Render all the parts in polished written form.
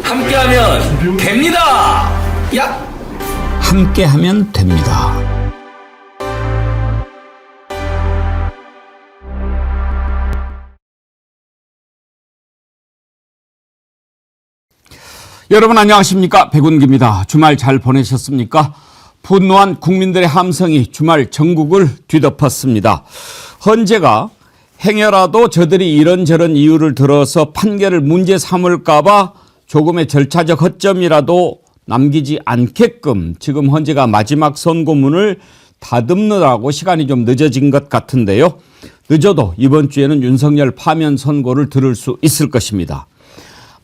함께하면 됩니다. 야! 함께하면 됩니다. 여러분 안녕하십니까? 백운기입니다. 주말 잘 보내셨습니까? 분노한 국민들의 함성이 주말 전국을 뒤덮었습니다. 헌재가 행여라도 저들이 이런저런 이유를 들어서 판결을 문제 삼을까 봐 조금의 절차적 허점이라도 남기지 않게끔 지금 헌재가 마지막 선고문을 다듬느라고 시간이 좀 늦어진 것 같은데요. 늦어도 이번 주에는 윤석열 파면 선고를 들을 수 있을 것입니다.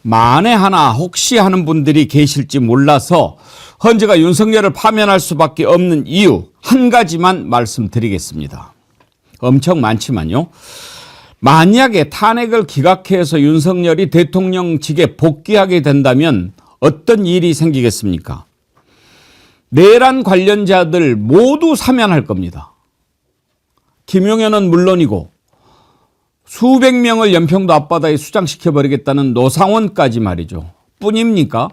만에 하나 혹시 하는 분들이 계실지 몰라서 헌재가 윤석열을 파면할 수밖에 없는 이유 한 가지만 말씀드리겠습니다. 엄청 많지만요. 만약에 탄핵을 기각해서 윤석열이 대통령직에 복귀하게 된다면 어떤 일이 생기겠습니까? 내란 관련자들 모두 사면할 겁니다. 김용현은 물론이고 수백 명을 연평도 앞바다에 수장시켜버리겠다는 노상원까지 말이죠. 뿐입니까?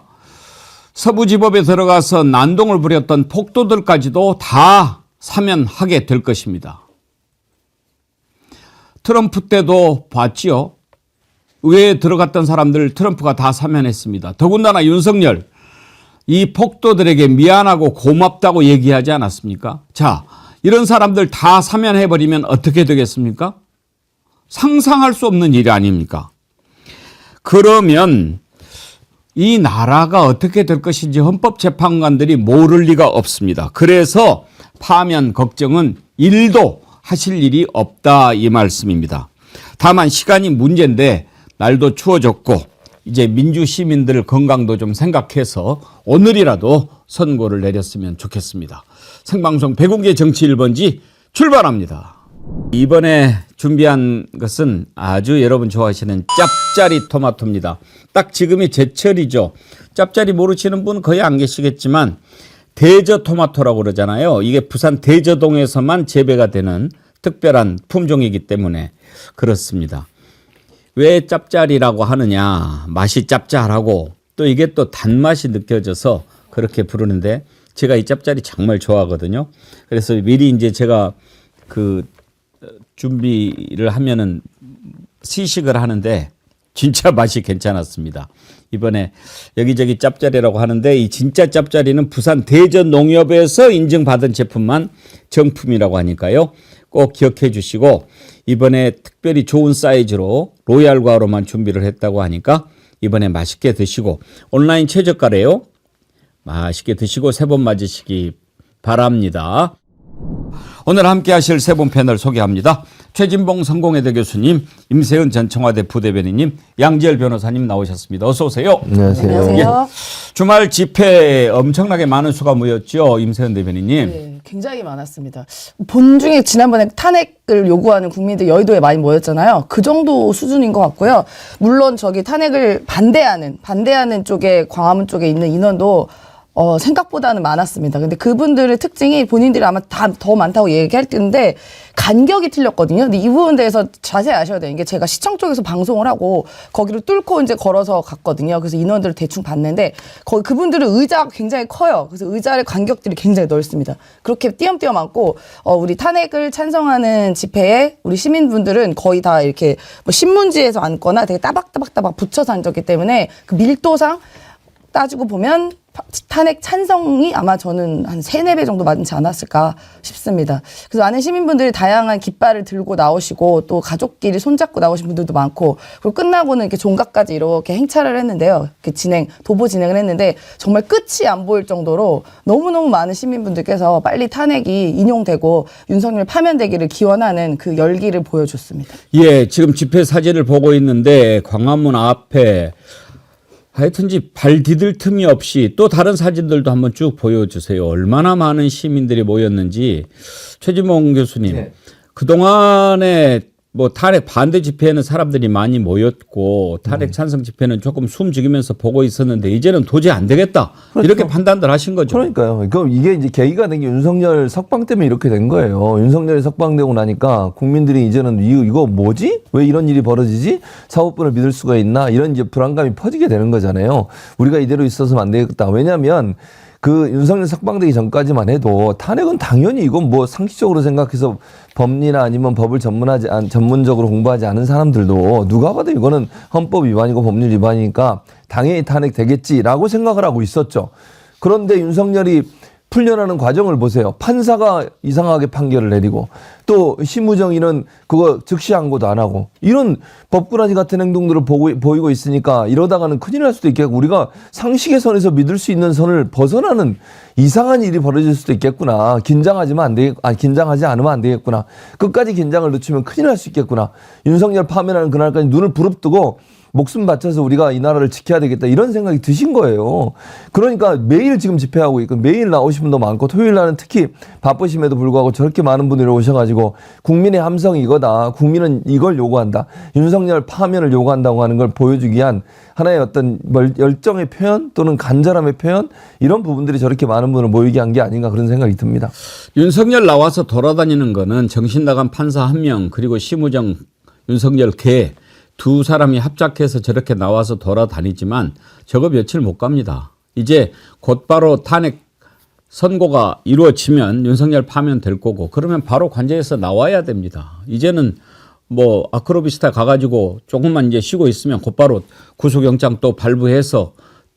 서부지법에 들어가서 난동을 부렸던 폭도들까지도 다 사면하게 될 것입니다. 트럼프 때도 봤지요. 의회에 들어갔던 사람들 트럼프가 다 사면했습니다. 더군다나 윤석열 이 폭도들에게 미안하고 고맙다고 얘기하지 않았습니까? 자, 이런 사람들 다 사면해버리면 어떻게 되겠습니까? 상상할 수 없는 일이 아닙니까? 그러면 이 나라가 어떻게 될 것인지 헌법재판관들이 모를 리가 없습니다. 그래서 파면 걱정은 1도 하실 일이 없다 이 말씀입니다. 다만 시간이 문제인데 날도 추워졌고 이제 민주시민들 건강도 좀 생각해서 오늘이라도 선고를 내렸으면 좋겠습니다. 생방송 백운기의 정치 1번지 출발합니다. 이번에 준비한 것은 아주 여러분 좋아하시는 짭짜리 토마토입니다. 딱 지금이 제철이죠. 짭짜리 모르시는 분 거의 안 계시겠지만 대저 토마토라고 그러잖아요. 이게 부산 대저동에서만 재배가 되는 특별한 품종이기 때문에 그렇습니다. 왜 짭짜리라고 하느냐? 맛이 짭짤하고 또 이게 또 단맛이 느껴져서 그렇게 부르는데 제가 이 짭짜리 정말 좋아하거든요. 그래서 미리 이제 제가 그 준비를 하면은 시식을 하는데 진짜 맛이 괜찮았습니다. 이번에 여기저기 짭짜리라고 하는데 이 진짜 짭짜리는 부산 대전농협에서 인증받은 제품만 정품이라고 하니까요. 꼭 기억해 주시고 이번에 특별히 좋은 사이즈로 로얄 과로만 준비를 했다고 하니까 이번에 맛있게 드시고 온라인 최저가래요. 맛있게 드시고 새 번 맞으시기 바랍니다. 오늘 함께 하실 세 분 패널 소개합니다. 최진봉 성공회대 교수님, 임세은 전 청와대 부대변인님, 양지열 변호사님 나오셨습니다. 어서 오세요. 안녕하세요. 안녕하세요. 주말 집회 엄청나게 많은 수가 모였죠. 임세은 대변인님. 네, 굉장히 많았습니다. 본 중에 지난번에 탄핵을 요구하는 국민들 여의도에 많이 모였잖아요. 그 정도 수준인 것 같고요. 물론 저기 탄핵을 반대하는 쪽에 광화문 쪽에 있는 인원도 생각보다는 많았습니다. 근데 그분들의 특징이 본인들이 아마 다 더 많다고 얘기할 텐데 간격이 틀렸거든요. 근데 이 부분에 대해서 자세히 아셔야 되는 게 제가 시청 쪽에서 방송을 하고 거기를 뚫고 이제 걸어서 갔거든요. 그래서 인원들을 대충 봤는데 거기 그분들은 의자가 굉장히 커요. 그래서 의자의 간격들이 굉장히 넓습니다. 그렇게 띄엄띄엄 앉고 우리 탄핵을 찬성하는 집회에 우리 시민분들은 거의 다 이렇게 뭐 신문지에서 앉거나 되게 따박따박 붙여서 앉았기 때문에 그 밀도상 따지고 보면 탄핵 찬성이 아마 저는 한 3-4배 정도 많지 않았을까 싶습니다. 그래서 많은 시민분들이 다양한 깃발을 들고 나오시고 또 가족끼리 손잡고 나오신 분들도 많고 그리고 끝나고는 이렇게 종각까지 이렇게 행차를 했는데요. 이렇게 도보 진행을 했는데 정말 끝이 안 보일 정도로 너무너무 많은 시민분들께서 빨리 탄핵이 인용되고 윤석열 파면되기를 기원하는 그 열기를 보여줬습니다. 예, 지금 집회 사진을 보고 있는데 광화문 앞에 하여튼지 발 디딜 틈이 없이 또 다른 사진들도 한번 쭉 보여주세요. 얼마나 많은 시민들이 모였는지. 최진봉 교수님, 네. 그동안에 뭐 탄핵 반대 집회에는 사람들이 많이 모였고 탄핵 찬성 집회는 조금 숨죽이면서 보고 있었는데 이제는 도저히 안 되겠다. 그렇죠. 이렇게 판단들 하신 거죠. 그러니까요. 그럼 이게 이제 계기가 된 게 윤석열 석방 때문에 이렇게 된 거예요. 윤석열이 석방되고 나니까 국민들이 이제는 이거 뭐지? 왜 이런 일이 벌어지지? 사법부를 믿을 수가 있나? 이런 이제 불안감이 퍼지게 되는 거잖아요. 우리가 이대로 있어서는 안 되겠다. 왜냐하면 그 윤석열 석방되기 전까지만 해도 탄핵은 당연히 이건 뭐 상식적으로 생각해서 법리나 아니면 법을 전문적으로 공부하지 않은 사람들도 누가 봐도 이거는 헌법 위반이고 법률 위반이니까 당연히 탄핵 되겠지라고 생각을 하고 있었죠. 그런데 윤석열이 풀려나는 과정을 보세요. 판사가 이상하게 판결을 내리고 또 심우정이는 그거 즉시 항고도 안 하고 이런 법꾸라지 같은 행동들을 보이고 있으니까 이러다가는 큰일 날 수도 있겠고 우리가 상식의 선에서 믿을 수 있는 선을 벗어나는 이상한 일이 벌어질 수도 있겠구나. 긴장하지 않으면 안 되겠구나. 끝까지 긴장을 늦추면 큰일 날 수 있겠구나. 윤석열 파면하는 그날까지 눈을 부릅뜨고 목숨 바쳐서 우리가 이 나라를 지켜야 되겠다 이런 생각이 드신 거예요. 그러니까 매일 지금 집회하고 있고 매일 나오신 분도 많고 토요일 날은 특히 바쁘심에도 불구하고 저렇게 많은 분들이 오셔가지고 국민의 함성이 이거다. 국민은 이걸 요구한다. 윤석열 파면을 요구한다고 하는 걸 보여주기 위한 하나의 어떤 열정의 표현 또는 간절함의 표현 이런 부분들이 저렇게 많은 분을 모이게 한 게 아닌가 그런 생각이 듭니다. 윤석열 나와서 돌아다니는 거는 정신 나간 판사 1명 그리고 심우정 윤석열 개 두 사람이 합작해서 저렇게 나와서 돌아다니지만 저거 며칠 못 갑니다. 이제 곧바로 탄핵 선고가 이루어지면 윤석열 파면 될 거고 그러면 바로 관저에서 나와야 됩니다. 이제는 뭐 아크로비스타 가가지고 조금만 이제 쉬고 있으면 곧바로 구속영장 또 발부해서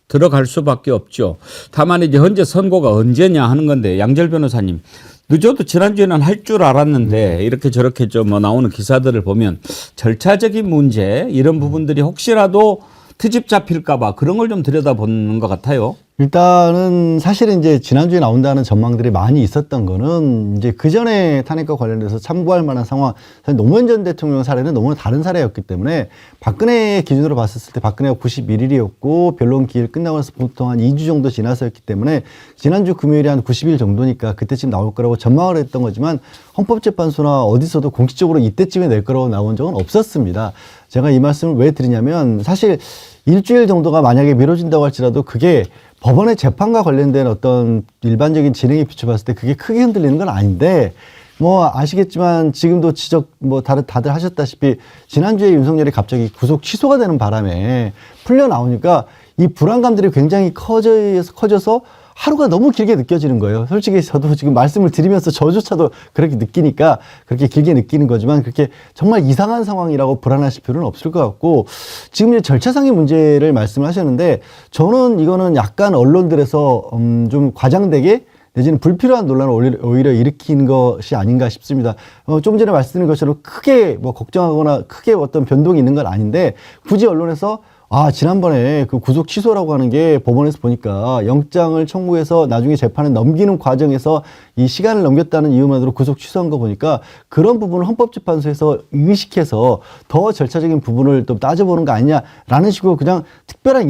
들어갈 수밖에 없죠. 다만 이제 현재 선고가 언제냐 하는 건데 양절 변호사님 늦어도 지난주에는 할 줄 알았는데 이렇게 저렇게 좀 뭐 나오는 기사들을 보면 절차적인 문제 이런 부분들이 혹시라도 트집 잡힐까 봐 그런 걸 좀 들여다보는 것 같아요. 일단은 사실은 이제 지난주에 나온다는 전망들이 많이 있었던 거는 이제 그 전에 탄핵과 관련돼서 참고할 만한 상황, 사실 노무현 전 대통령 사례는 너무나 다른 사례였기 때문에 박근혜 기준으로 봤었을 때 박근혜가 91일이었고 변론 기일 끝나고 나서 보통 한 2주 정도 지나서였기 때문에 지난주 금요일에 한 90일 정도니까 그때쯤 나올 거라고 전망을 했던 거지만 헌법재판소나 어디서도 공식적으로 이때쯤에 낼 거라고 나온 적은 없었습니다. 제가 이 말씀을 왜 드리냐면 사실 일주일 정도가 만약에 미뤄진다고 할지라도 그게 법원의 재판과 관련된 어떤 일반적인 진행에 비춰봤을 때 그게 크게 흔들리는 건 아닌데 뭐 아시겠지만 지금도 지적 뭐 다들 하셨다시피 지난주에 윤석열이 갑자기 구속 취소가 되는 바람에 풀려 나오니까 이 불안감들이 굉장히 커져서 하루가 너무 길게 느껴지는 거예요. 솔직히 저도 지금 말씀을 드리면서 저조차도 그렇게 느끼니까 그렇게 길게 느끼는 거지만 그렇게 정말 이상한 상황이라고 불안하실 필요는 없을 것 같고 지금 이제 절차상의 문제를 말씀하셨는데 저는 이거는 약간 언론들에서 좀 과장되게 내지는 불필요한 논란을 오히려 일으키는 것이 아닌가 싶습니다. 좀 전에 말씀드린 것처럼 크게 뭐 걱정하거나 크게 어떤 변동이 있는 건 아닌데 굳이 언론에서 지난번에 그 구속 취소라고 하는 게 법원에서 보니까 영장을 청구해서 나중에 재판을 넘기는 과정에서 이 시간을 넘겼다는 이유만으로 구속 취소한 거 보니까 그런 부분을 헌법재판소에서 의식해서 더 절차적인 부분을 또 따져보는 거 아니냐라는 식으로 그냥 특별한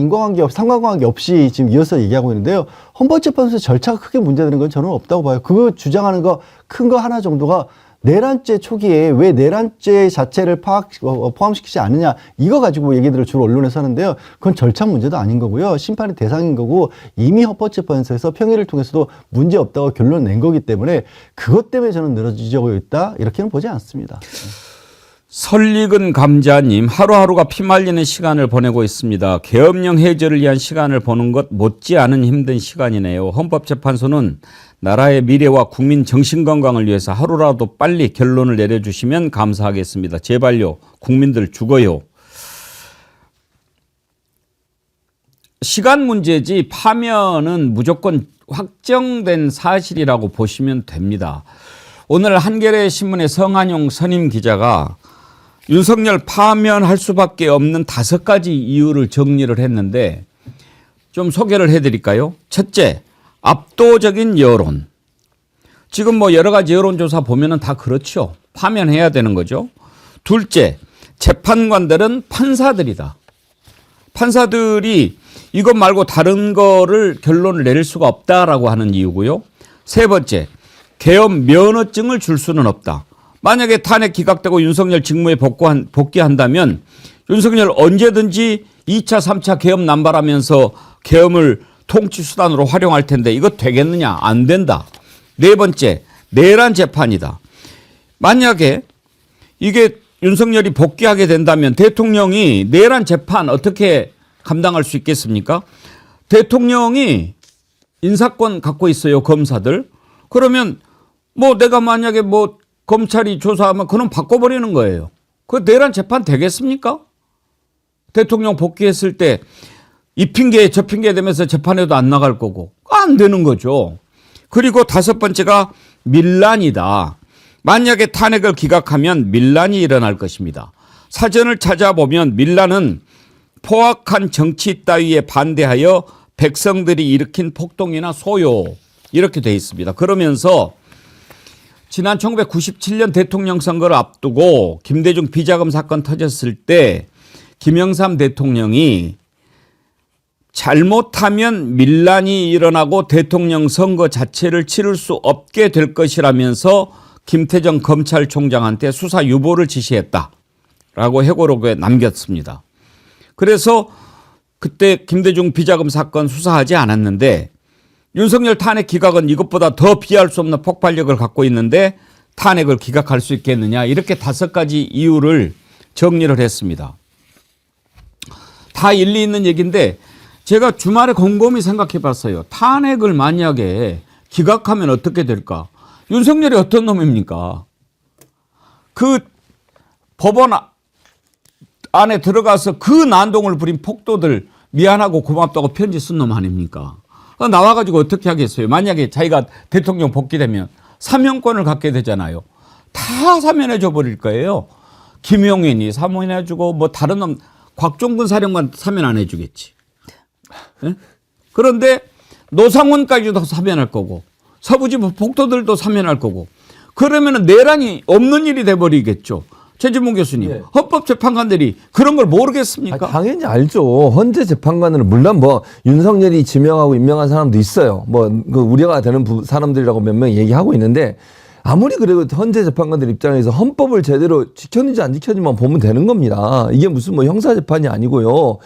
상관관계 없이 지금 이어서 얘기하고 있는데요. 헌법재판소에서 절차가 크게 문제되는 건 저는 없다고 봐요. 그거 주장하는 거 큰 거 하나 정도가 내란죄 초기에 왜 내란죄 자체를 포함시키지 않느냐 이거 가지고 얘기들을 주로 언론에서 하는데요. 그건 절차 문제도 아닌 거고요. 심판의 대상인 거고 이미 헌법재판소에서 평의를 통해서도 문제 없다고 결론 낸 거기 때문에 그것 때문에 저는 늘어지고 있다 이렇게는 보지 않습니다. 설익은 감자님 하루하루가 피말리는 시간을 보내고 있습니다. 계엄령 해제를 위한 시간을 보는 것 못지않은 힘든 시간이네요. 헌법재판소는 나라의 미래와 국민 정신건강을 위해서 하루라도 빨리 결론을 내려주시면 감사하겠습니다. 제발요. 국민들 죽어요. 시간 문제지 파면은 무조건 확정된 사실이라고 보시면 됩니다. 오늘 한겨레 신문의 성한용 선임 기자가 윤석열 파면할 수밖에 없는 5가지 이유를 정리를 했는데 좀 소개를 해드릴까요? 첫째, 압도적인 여론. 지금 뭐 여러 가지 여론조사 보면은 다 그렇죠. 파면해야 되는 거죠. 둘째, 재판관들은 판사들이다. 판사들이 이것 말고 다른 거를 결론을 내릴 수가 없다라고 하는 이유고요. 세 번째, 계엄 면허증을 줄 수는 없다. 만약에 탄핵 기각되고 윤석열 직무에 복귀한다면 윤석열 언제든지 2차, 3차 계엄 남발하면서 계엄을 통치 수단으로 활용할 텐데 이거 되겠느냐? 안 된다. 네 번째, 내란 재판이다. 만약에 이게 윤석열이 복귀하게 된다면 대통령이 내란 재판 어떻게 감당할 수 있겠습니까? 대통령이 인사권 갖고 있어요, 검사들. 그러면 뭐 내가 만약에 뭐 검찰이 조사하면 그럼 바꿔버리는 거예요. 그 내란 재판 되겠습니까? 대통령 복귀했을 때 이 핑계 저 핑계 되면서 재판에도 안 나갈 거고 안 되는 거죠. 그리고 다섯 번째가 밀란이다. 만약에 탄핵을 기각하면 밀란이 일어날 것입니다. 사전을 찾아보면 밀란은 포악한 정치 따위에 반대하여 백성들이 일으킨 폭동이나 소요 이렇게 돼 있습니다. 그러면서 지난 1997년 대통령 선거를 앞두고 김대중 비자금 사건 터졌을 때 김영삼 대통령이 잘못하면 밀란이 일어나고 대통령 선거 자체를 치를 수 없게 될 것이라면서 김태정 검찰총장한테 수사 유보를 지시했다라고 회고록에 남겼습니다. 그래서 그때 김대중 비자금 사건 수사하지 않았는데 윤석열 탄핵 기각은 이것보다 더 피할 수 없는 폭발력을 갖고 있는데 탄핵을 기각할 수 있겠느냐 이렇게 5가지 이유를 정리를 했습니다. 다 일리 있는 얘기인데 제가 주말에 곰곰이 생각해 봤어요. 탄핵을 만약에 기각하면 어떻게 될까? 윤석열이 어떤 놈입니까? 그 법원 안에 들어가서 그 난동을 부린 폭도들 미안하고 고맙다고 편지 쓴 놈 아닙니까? 나와가지고 어떻게 하겠어요? 만약에 자기가 대통령 복귀되면 사면권을 갖게 되잖아요. 다 사면해줘 버릴 거예요. 김용현이 사면해주고 뭐 다른 놈 곽종근 사령관 사면 안 해주겠지. 네? 그런데 노상원까지도 사면할 거고 서부지부 폭도들도 사면할 거고 그러면 내란이 없는 일이 돼버리겠죠. 최진봉 교수님, 네. 헌법재판관들이 그런 걸 모르겠습니까? 당연히 알죠. 헌재 재판관은 물론 뭐 윤석열이 지명하고 임명한 사람도 있어요. 뭐 그 우려가 되는 사람들이라고 몇 명 얘기하고 있는데 아무리 그래도 헌재 재판관들 입장에서 헌법을 제대로 지켰는지 안 지켰는지만 보면 되는 겁니다. 이게 무슨 뭐 형사 재판이 아니고요.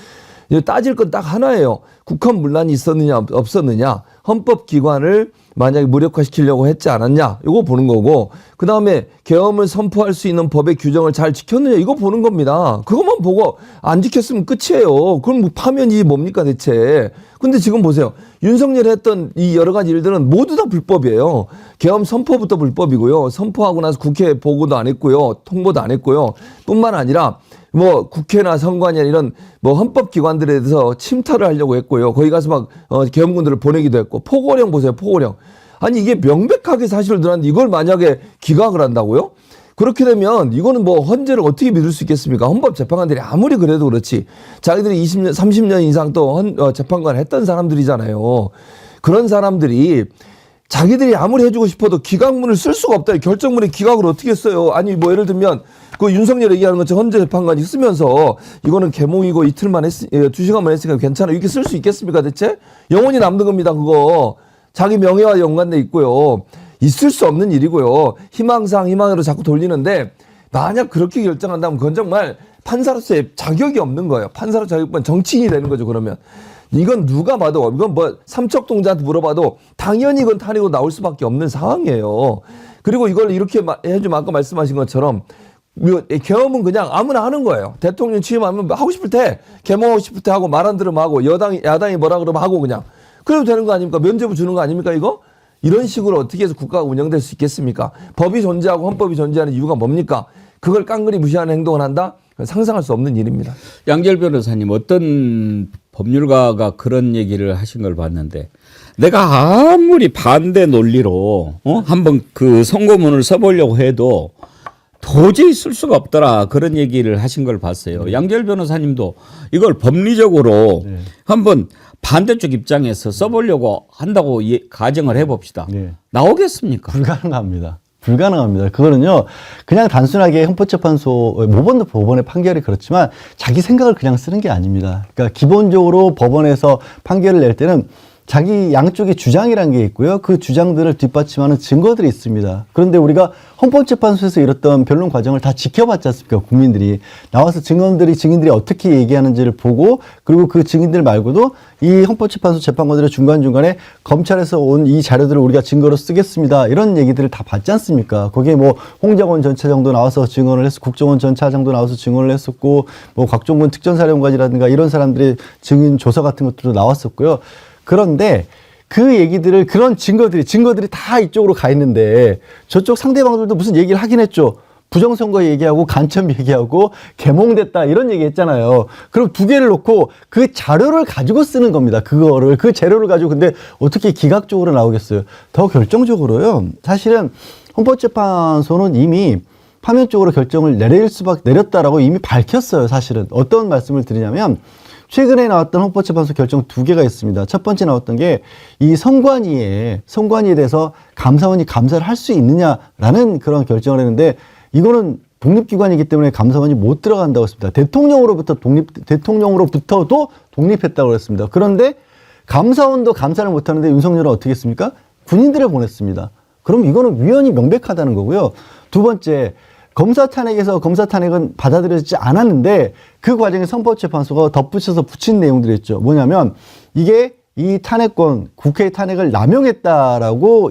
따질 건 딱 하나예요. 국헌 문란이 있었느냐 없었느냐. 헌법기관을 만약에 무력화시키려고 했지 않았냐. 이거 보는 거고 그다음에 계엄을 선포할 수 있는 법의 규정을 잘 지켰느냐. 이거 보는 겁니다. 그것만 보고 안 지켰으면 끝이에요. 그럼 뭐 파면이 뭡니까 대체. 근데 지금 보세요. 윤석열이 했던 이 여러 가지 일들은 모두 다 불법이에요. 계엄 선포부터 불법이고요. 선포하고 나서 국회 보고도 안 했고요. 통보도 안 했고요. 뿐만 아니라 뭐 국회나 선관위나 이런 뭐 헌법기관들에 대해서 침탈을 하려고 했고요. 거기 가서 막 계엄군들을 보내기도 했고 포고령 보세요. 포고령. 아니 이게 명백하게 사실을 드러났는데 이걸 만약에 기각을 한다고요? 그렇게 되면 이거는 뭐 헌재를 어떻게 믿을 수 있겠습니까? 헌법재판관들이 아무리 그래도 그렇지 자기들이 20년, 30년 이상 또 재판관을 했던 사람들이잖아요. 그런 사람들이 자기들이 아무리 해주고 싶어도 기각문을 쓸 수가 없다. 결정문에 기각을 어떻게 써요? 아니 뭐 예를 들면 그 윤석열 얘기하는 것처럼 헌재 재판관이 쓰면서 이거는 개몽이고 이틀만 2시간만 했으니까 괜찮아. 이렇게 쓸 수 있겠습니까 대체? 영원히 남는 겁니다 그거. 자기 명예와 연관돼 있고요. 있을 수 없는 일이고요. 희망상 희망으로 자꾸 돌리는데 만약 그렇게 결정한다면 그건 정말 판사로서의 자격이 없는 거예요. 판사로 자격은 정치인이 되는 거죠 그러면. 이건 누가 봐도 이건 뭐 삼척동자한테 물어봐도 당연히 이건 탄핵으로 나올 수밖에 없는 상황이에요. 그리고 이걸 이렇게 해주면 아까 말씀하신 것처럼 계엄은 그냥 아무나 하는 거예요. 대통령 취임하면 하고 싶을 때 계엄하고 싶을 때 하고 말 안 들으면 하고 야당이 뭐라 그러면 하고 그냥 그래도 되는 거 아닙니까? 면죄부 주는 거 아닙니까 이거? 이런 식으로 어떻게 해서 국가가 운영될 수 있겠습니까? 법이 존재하고 헌법이 존재하는 이유가 뭡니까? 그걸 깡그리 무시하는 행동을 한다? 상상할 수 없는 일입니다. 양재열 변호사님 어떤 법률가가 그런 얘기를 하신 걸 봤는데 내가 아무리 반대 논리로 한번 그 선고문을 써보려고 해도 도저히 쓸 수가 없더라 그런 얘기를 하신 걸 봤어요. 양재열 변호사님도 이걸 법리적으로 한번 반대쪽 입장에서 써보려고 한다고 가정을 해봅시다. 네. 나오겠습니까? 불가능합니다. 불가능합니다. 그거는요, 그냥 단순하게 헌법재판소, 모범도 법원의 판결이 그렇지만 자기 생각을 그냥 쓰는 게 아닙니다. 그러니까 기본적으로 법원에서 판결을 낼 때는 자기 양쪽의 주장이라는 게 있고요. 그 주장들을 뒷받침하는 증거들이 있습니다. 그런데 우리가 헌법재판소에서 이랬던 변론 과정을 다 지켜봤지 않습니까? 국민들이 나와서 증인들이 어떻게 얘기하는지를 보고, 그리고 그 증인들 말고도 이 헌법재판소 재판관들의 중간중간에 검찰에서 온 이 자료들을 우리가 증거로 쓰겠습니다, 이런 얘기들을 다 봤지 않습니까? 거기에 뭐 홍장원 전 차장도 나와서 증언을 했고, 국정원 전 차장도 나와서 증언을 했었고, 뭐 곽종근 특전사령관이라든가 이런 사람들의 증인 조사 같은 것들도 나왔었고요. 그런데 그 얘기들을, 그런 증거들이 다 이쪽으로 가 있는데 저쪽 상대방들도 무슨 얘기를 하긴 했죠. 부정선거 얘기하고 간첩 얘기하고 개몽됐다 이런 얘기 했잖아요. 그럼 두 개를 놓고 그 자료를 가지고 쓰는 겁니다. 그 재료를 가지고. 근데 어떻게 기각적으로 나오겠어요. 더 결정적으로요, 사실은 헌법재판소는 이미 파면 쪽으로 결정을 내렸다라고 이미 밝혔어요. 사실은 어떤 말씀을 드리냐면, 최근에 나왔던 헌법재판소 결정 2개가 있습니다. 첫 번째 나왔던 게 이 선관위에 대해서 감사원이 감사를 할 수 있느냐라는 그런 결정을 했는데, 이거는 독립기관이기 때문에 감사원이 못 들어간다고 했습니다. 대통령으로부터도 독립했다고 했습니다. 그런데 감사원도 감사를 못 하는데 윤석열은 어떻게 했습니까? 군인들을 보냈습니다. 그럼 이거는 위헌이 명백하다는 거고요. 두 번째, 검사 탄핵은 받아들여지지 않았는데 그 과정에 헌법재판소가 덧붙여서 붙인 내용들이 있죠. 뭐냐면 이 탄핵권, 국회의 탄핵을 남용했다라고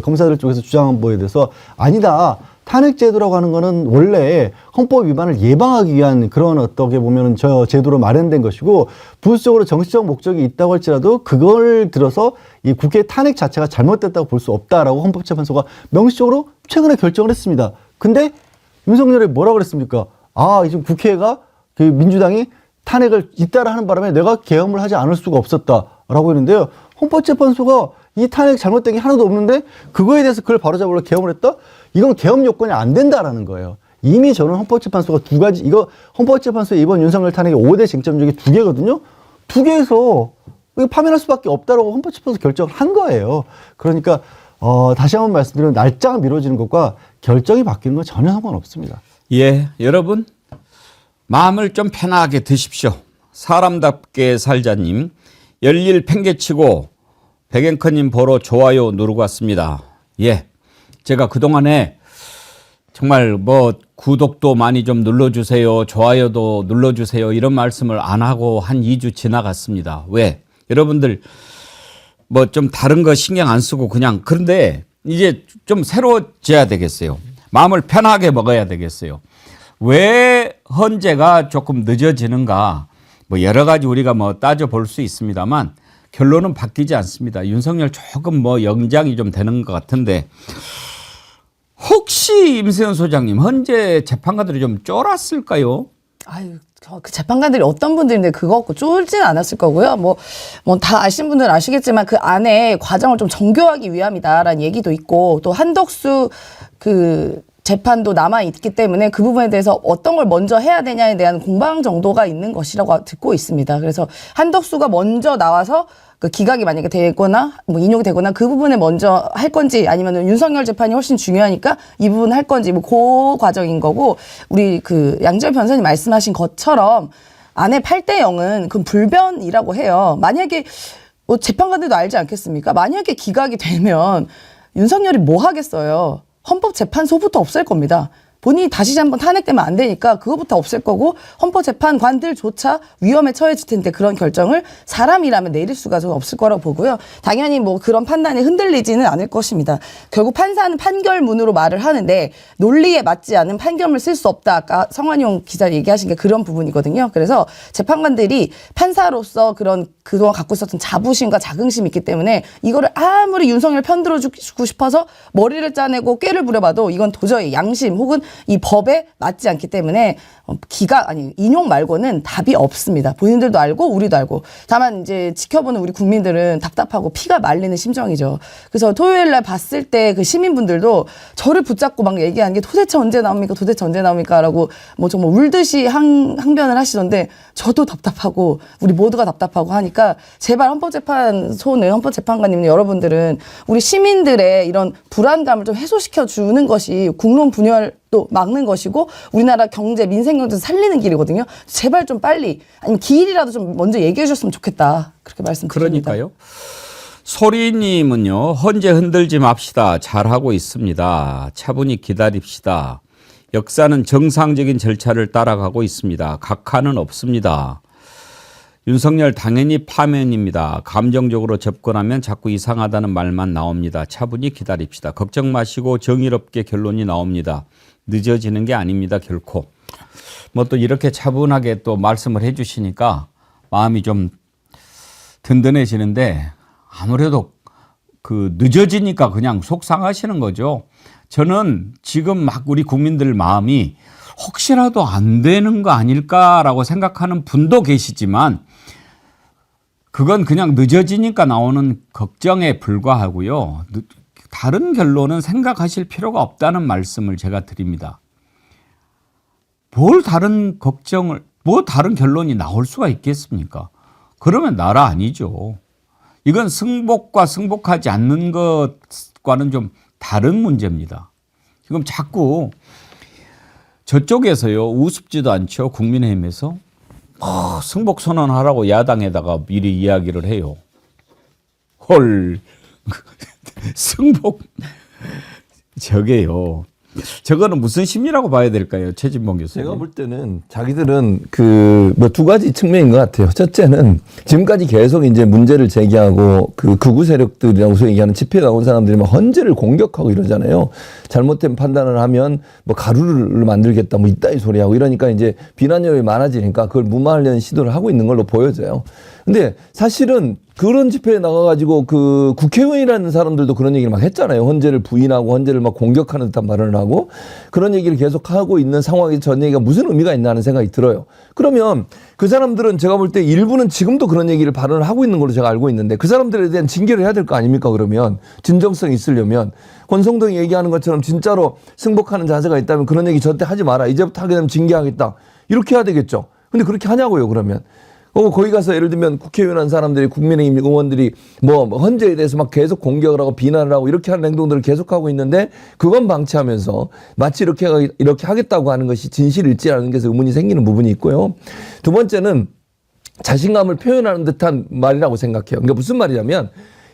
검사들 쪽에서 주장한 바에 대해서, 아니다, 탄핵제도라고 하는 거는 원래 헌법 위반을 예방하기 위한 그런 어떻게 보면 제도로 마련된 것이고, 부수적으로 정치적 목적이 있다고 할지라도 그걸 들어서 이 국회 탄핵 자체가 잘못됐다고 볼 수 없다라고 헌법재판소가 명시적으로 최근에 결정을 했습니다. 근데 윤석열이 뭐라고 그랬습니까? 지금 국회가 민주당이 탄핵을 잇따라 하는 바람에 내가 계엄을 하지 않을 수가 없었다라고 했는데요. 헌법재판소가 이 탄핵 잘못된 게 하나도 없는데 그거에 대해서 그걸 바로잡으려 계엄을 했다? 이건 계엄 요건이 안 된다라는 거예요. 이미 저는 헌법재판소가 헌법재판소의 이번 윤석열 탄핵의 5대 쟁점 중에 2개거든요. 2개에서 이거 파면할 수밖에 없다라고 헌법재판소 결정을 한 거예요. 그러니까 다시 한번 말씀드리면, 날짜가 미뤄지는 것과 결정이 바뀌는 건 전혀 상관없습니다. 예, 여러분 마음을 좀 편하게 드십시오. 사람답게 살자님, 열일 팽개치고 백앵커님 보러 좋아요 누르고 왔습니다. 예, 제가 그동안에 정말 구독도 많이 좀 눌러주세요, 좋아요도 눌러주세요, 이런 말씀을 안 하고 한 2주 지나갔습니다. 왜? 여러분들 좀 다른 거 신경 안 쓰고 그냥, 그런데 이제 좀 새로워져야 되겠어요. 마음을 편하게 먹어야 되겠어요. 왜 헌재가 조금 늦어지는가? 여러 가지 우리가 따져볼 수 있습니다만 결론은 바뀌지 않습니다. 윤석열 조금 영장이 좀 되는 것 같은데, 혹시 임세현 소장님, 헌재 재판관들이 좀 쫄았을까요? 그 재판관들이 어떤 분들인데 그거 갖고 쫄지는 않았을 거고요. 다 아시는 분들은 아시겠지만 그 안에 과정을 좀 정교하기 위함이다라는 얘기도 있고, 또 한덕수 재판도 남아있기 때문에 그 부분에 대해서 어떤 걸 먼저 해야 되냐에 대한 공방 정도가 있는 것이라고 듣고 있습니다. 그래서 한덕수가 먼저 나와서 그 기각이 만약에 되거나 인용이 되거나 그 부분에 먼저 할 건지, 아니면 윤석열 재판이 훨씬 중요하니까 이 부분 할 건지, 그 과정인 거고, 우리 양지열 변호사님 말씀하신 것처럼 안에 8대 0은 그건 불변이라고 해요. 만약에 재판관들도 알지 않겠습니까? 만약에 기각이 되면 윤석열이 뭐 하겠어요? 헌법재판소부터 없앨 겁니다. 본인이 다시 한번 탄핵되면 안 되니까 그거부터 없앨 거고, 헌법재판관들조차 위험에 처해질 텐데 그런 결정을 사람이라면 내릴 수가 저는 없을 거라고 보고요. 당연히 그런 판단이 흔들리지는 않을 것입니다. 결국 판사는 판결문으로 말을 하는데 논리에 맞지 않은 판결문을 쓸 수 없다. 아까 성완용 기자 얘기하신 게 그런 부분이거든요. 그래서 재판관들이 판사로서 그동안 갖고 있었던 자부심과 자긍심이 있기 때문에 이거를 아무리 윤석열 편들어주고 싶어서 머리를 짜내고 꾀를 부려봐도 이건 도저히 양심 혹은 이 법에 맞지 않기 때문에 인용 말고는 답이 없습니다. 본인들도 알고 우리도 알고. 다만 이제 지켜보는 우리 국민들은 답답하고 피가 말리는 심정이죠. 그래서 토요일 날 봤을 때 그 시민분들도 저를 붙잡고 막 얘기하는 게 도대체 언제 나옵니까 라고 정말 울듯이 항변을 하시던데, 저도 답답하고 우리 모두가 답답하고 하니까 그러니까 제발 헌법재판관님 여러분들은 우리 시민들의 이런 불안감을 좀 해소시켜 주는 것이 국론 분열도 막는 것이고 우리나라 경제 민생 경제 살리는 길이거든요. 제발 좀 빨리 아니면 기일이라도 좀 먼저 얘기해 주셨으면 좋겠다. 그렇게 말씀드립니다. 그러니까요. 소리님은요. 헌재 흔들지 맙시다. 잘하고 있습니다. 차분히 기다립시다. 역사는 정상적인 절차를 따라가고 있습니다. 각하는 없습니다. 윤석열 당연히 파면입니다. 감정적으로 접근하면 자꾸 이상하다는 말만 나옵니다. 차분히 기다립시다. 걱정 마시고 정의롭게 결론이 나옵니다. 늦어지는 게 아닙니다. 결코. 뭐 또 이렇게 차분하게 또 말씀을 해 주시니까 마음이 좀 든든해지는데 아무래도 그 늦어지니까 그냥 속상하시는 거죠. 저는 지금 막 우리 국민들 마음이 혹시라도 안 되는 거 아닐까라고 생각하는 분도 계시지만 그건 그냥 늦어지니까 나오는 걱정에 불과하고요. 다른 결론은 생각하실 필요가 없다는 말씀을 제가 드립니다. 뭐 다른 결론이 나올 수가 있겠습니까? 그러면 나라 아니죠. 이건 승복과 승복하지 않는 것과는 좀 다른 문제입니다. 지금 자꾸 저쪽에서요, 우습지도 않죠. 국민의힘에서 승복 선언하라고 야당에다가 미리 이야기를 해요. 헐, 승복 저게요. 저거는 무슨 심리라고 봐야 될까요, 최진봉 교수님? 제가 볼 때는 자기들은 뭐 두 가지 측면인 것 같아요. 첫째는 지금까지 계속 이제 문제를 제기하고 극우 세력들이라고 소위 얘기하는 집회에 나온 사람들이 막 헌재를 공격하고 이러잖아요. 잘못된 판단을 하면 뭐 가루를 만들겠다 뭐 이따위 소리하고 이러니까 이제 비난력이 많아지니까 그걸 무마하려는 시도를 하고 있는 걸로 보여져요. 근데 사실은 그런 집회에 나가가지고 그 국회의원이라는 사람들도 그런 얘기를 막 했잖아요. 헌재를 부인하고 헌재를 막 공격하는 듯한 발언을 하고 그런 얘기를 계속 하고 있는 상황에서 전 얘기가 무슨 의미가 있나 하는 생각이 들어요. 그러면 그 사람들은 제가 볼 때 일부는 지금도 그런 얘기를 발언을 하고 있는 걸로 제가 알고 있는데 그 사람들에 대한 징계를 해야 될 거 아닙니까? 그러면 진정성이 있으려면 권성동이 얘기하는 것처럼 진짜로 승복하는 자세가 있다면 그런 얘기 절대 하지 마라. 이제부터 하게 되면 징계하겠다. 이렇게 해야 되겠죠. 근데 그렇게 하냐고요, 그러면. 거기 가서 예를 들면 국회의원 한 사람들이 국민의힘 의원들이 뭐 헌재에 대해서 막 계속 공격을 하고 비난을 하고 이렇게 하는 행동들을 계속하고 있는데 그건 방치하면서 마치 이렇게 하겠다고 하는 것이 진실일지라는 게 의문이 생기는 부분이 있고요. 두 번째는 자신감을 표현하는 듯한 말이라고 생각해요. 그러니까 무슨 말이냐면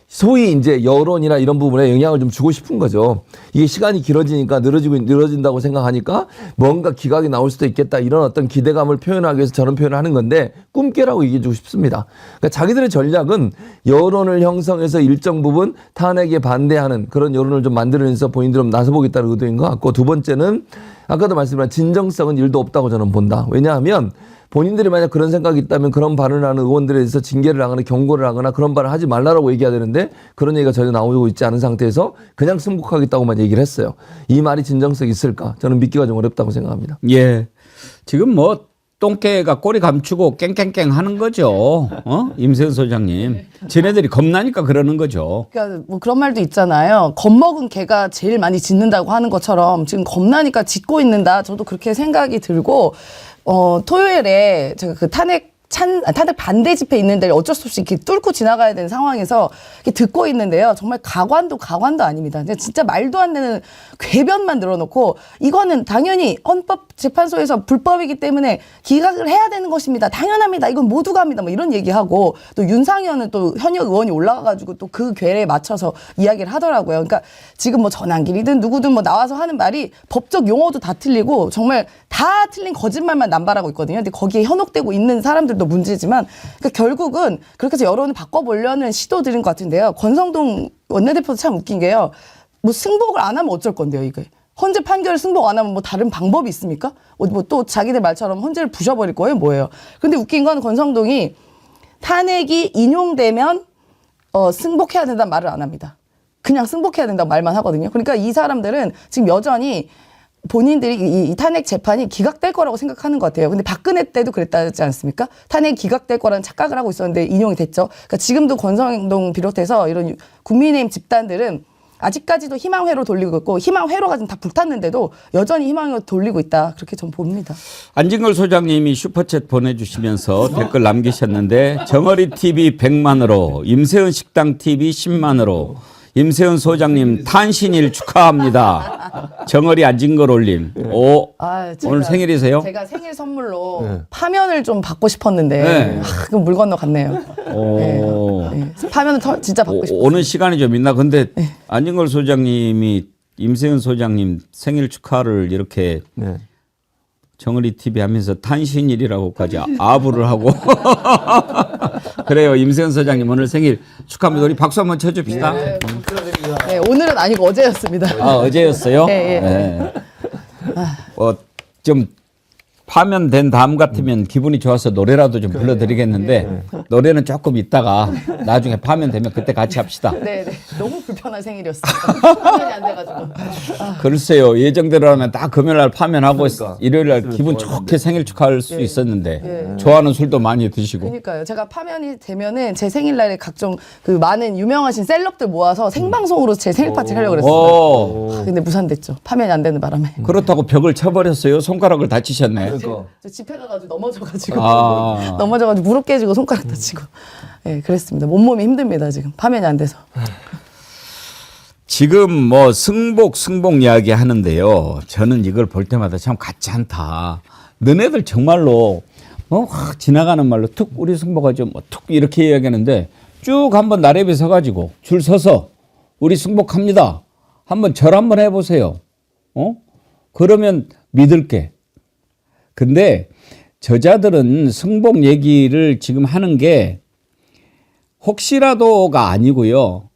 소위 이제 여론이나 이런 부분에 영향을 좀 주고 싶은 거죠. 이게 시간이 길어지니까 늘어진다고 생각하니까 뭔가 기각이 나올 수도 있겠다 이런 어떤 기대감을 표현하기 위해서 저런 표현을 하는 건데 꿈깨라고 얘기해 주고 싶습니다. 그러니까 자기들의 전략은 여론을 형성해서 일정 부분 탄핵에 반대하는 그런 여론을 좀 만들어내서 본인들은 나서보겠다는 의도인 것 같고 두 번째는 아까도 말씀드린 진정성은 1도 없다고 저는 본다. 왜냐하면 본인들이 만약 그런 생각이 있다면 그런 발언을 하는 의원들에 대해서 징계를 하거나 경고를 하거나 그런 발언을 하지 말라고 얘기해야 되는데 그런 얘기가 전혀 나오고 있지 않은 상태에서 그냥 승복하겠다고만 얘기를 했어요. 이 말이 진정성이 있을까? 저는 믿기가 좀 어렵다고 생각합니다. 예. 지금 뭐 똥개가 꼬리 감추고 깽깽깽 하는 거죠. 임세은 소장님. 쟤네들이 겁나니까 그러는 거죠. 그러니까 뭐 그런 말도 있잖아요. 겁먹은 개가 제일 많이 짖는다고 하는 것처럼 지금 겁나니까 짖고 있는다. 저도 그렇게 생각이 들고 토요일에 제가 그 탄핵 반대 집회 있는데 어쩔 수 없이 이렇게 뚫고 지나가야 되는 상황에서 이렇게 듣고 있는데요. 정말 가관도 아닙니다. 진짜 말도 안 되는 궤변만 늘어놓고 이거는 당연히 헌법재판소에서 불법이기 때문에 기각을 해야 되는 것입니다. 당연합니다. 이건 모두가 합니다. 뭐 이런 얘기하고 또 윤상현은 또 현역 의원이 올라가가지고 또 그 궤에 맞춰서 이야기를 하더라고요. 그러니까 지금 뭐 전환길이든 누구든 뭐 나와서 하는 말이 법적 용어도 다 틀리고 정말 다 틀린 거짓말만 남발하고 있거든요. 근데 거기에 현혹되고 있는 사람들도 문제지만 그러니까 결국은 그렇게 해서 여론을 바꿔보려는 시도들인 것 같은데요. 권성동 원내대표도 참 웃긴 게요. 뭐 승복을 안 하면 어쩔 건데요, 이게. 헌재 판결을 승복 안 하면 뭐 다른 방법이 있습니까? 뭐 또 자기들 말처럼 헌재를 부셔버릴 거예요, 뭐예요? 근데 웃긴 건 권성동이 탄핵이 인용되면 승복해야 된다는 말을 안 합니다. 그냥 승복해야 된다고 말만 하거든요. 그러니까 이 사람들은 지금 여전히 본인들이 이 탄핵 재판이 기각될 거라고 생각하는 것 같아요. 근데 박근혜 때도 그랬다지 않습니까? 탄핵 기각될 거라는 착각을 하고 있었는데 인용이 됐죠. 그러니까 지금도 권성동 비롯해서 이런 국민의힘 집단들은 아직까지도 희망회로 돌리고 있고 희망회로가 지금 다 불탔는데도 여전히 희망회로 돌리고 있다. 그렇게 전 봅니다. 안진걸 소장님이 슈퍼챗 보내주시면서 댓글 남기셨는데 정어리 TV 100만으로 임세은 식당 TV 10만으로 임세은 소장님 탄신일 축하합니다. 정어리 안진걸 올림. 오, 오늘 생일이세요? 제가 생일 선물로 파면을 좀 받고 싶었는데 그럼 물 건너 갔네요. 파면을 진짜 받고 싶어요. 오는 시간이 좀 있나? 근데 안진걸 소장님이 임세은 소장님 생일 축하를 이렇게 정어리 TV 하면서 탄신일이라고까지 아부를 하고 그래요. 임세은 소장님 오늘 생일 축하합니다. 우리 박수 한번 쳐줍시다. 네, 오늘은 아니고 어제였습니다. 아, 어제였어요? 네. 좀 파면된 다음 같으면 기분이 좋아서 노래라도 좀 불러드리겠는데 노래는 조금 있다가 나중에 파면되면 그때 같이 합시다. 네. 너무 불편한 생일이었어요. 파면이 안 돼가지고. 글쎄요. 예정대로라면 딱 금요일날 파면하고 일요일날 기분 좋게 생일 축하할 수 있었는데 좋아하는 술도 많이 드시고. 그러니까요. 제가 파면이 되면은 제 생일날에 각종 그 많은 유명하신 셀럽들 모아서 생방송으로 제 생일 파티를 하려고 그랬어요. 근데 무산됐죠. 파면이 안 되는 바람에. 그렇다고 벽을 쳐버렸어요. 손가락을 다치셨네. 저 집회 가가지고 넘어져가지고 무릎 깨지고 손가락 다치고. 네, 그랬습니다. 몸이 힘듭니다 지금 파면이 안 돼서. 지금 뭐 승복 이야기 하는데요. 저는 이걸 볼 때마다 참 같지 않다. 너네들 정말로 확 지나가는 말로 툭 우리 승복아 좀 툭 이렇게 이야기하는데 쭉 한번 나래비 서가지고 줄 서서 우리 승복합니다. 한번 절 한번 해보세요. 그러면 믿을게. 근데 저자들은 승복 얘기를 지금 하는 게 혹시라도가 아니고요.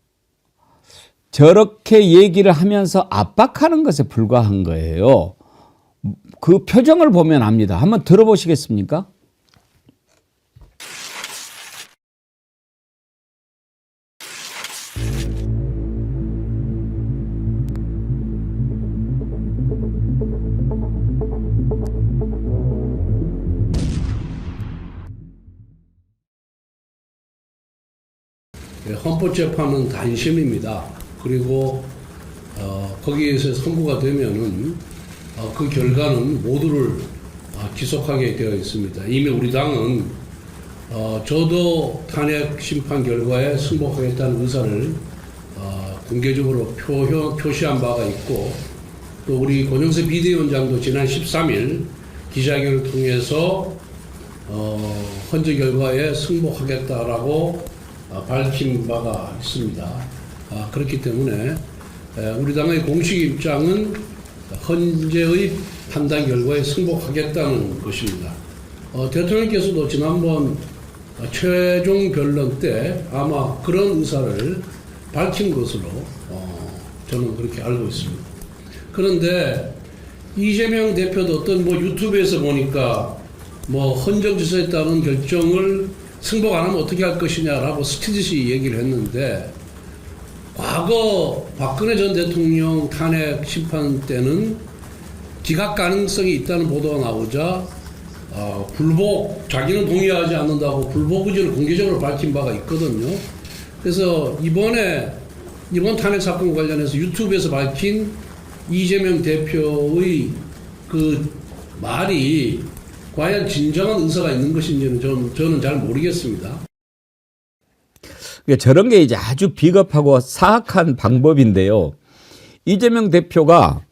저렇게 얘기를 하면서 압박하는 것에 불과한 거예요. 그 표정을 보면 압니다. 한번 들어보시겠습니까? 헌법재판은 단심입니다. 그리고 거기에서 선고가 되면은 그 결과는 모두를 기속하게 되어 있습니다. 이미 우리 당은 저도 탄핵 심판 결과에 승복하겠다는 의사를 공개적으로 표시한 바가 있고 또 우리 권영세 비대위원장도 지난 13일 기자회견을 통해서 헌재 결과에 승복하겠다라고 밝힌 바가 있습니다. 그렇기 때문에 우리 당의 공식 입장은 헌재의 판단 결과에 승복하겠다는 것입니다. 대통령께서도 지난번 최종 변론 때 아마 그런 의사를 밝힌 것으로 저는 그렇게 알고 있습니다. 그런데 이재명 대표도 어떤 유튜브에서 보니까 헌정지서에 따른 결정을 승복 안 하면 어떻게 할 것이냐라고 스치듯이 얘기를 했는데 과거 박근혜 전 대통령 탄핵 심판 때는 기각 가능성이 있다는 보도가 나오자 자기는 동의하지 않는다고 불복 의지를 공개적으로 밝힌 바가 있거든요. 그래서 이번 탄핵 사건 관련해서 유튜브에서 밝힌 이재명 대표의 그 말이 과연 진정한 의사가 있는 것인지는 저는 잘 모르겠습니다. 저런 게 이제 아주 비겁하고 사악한 방법인데요. 이재명 대표가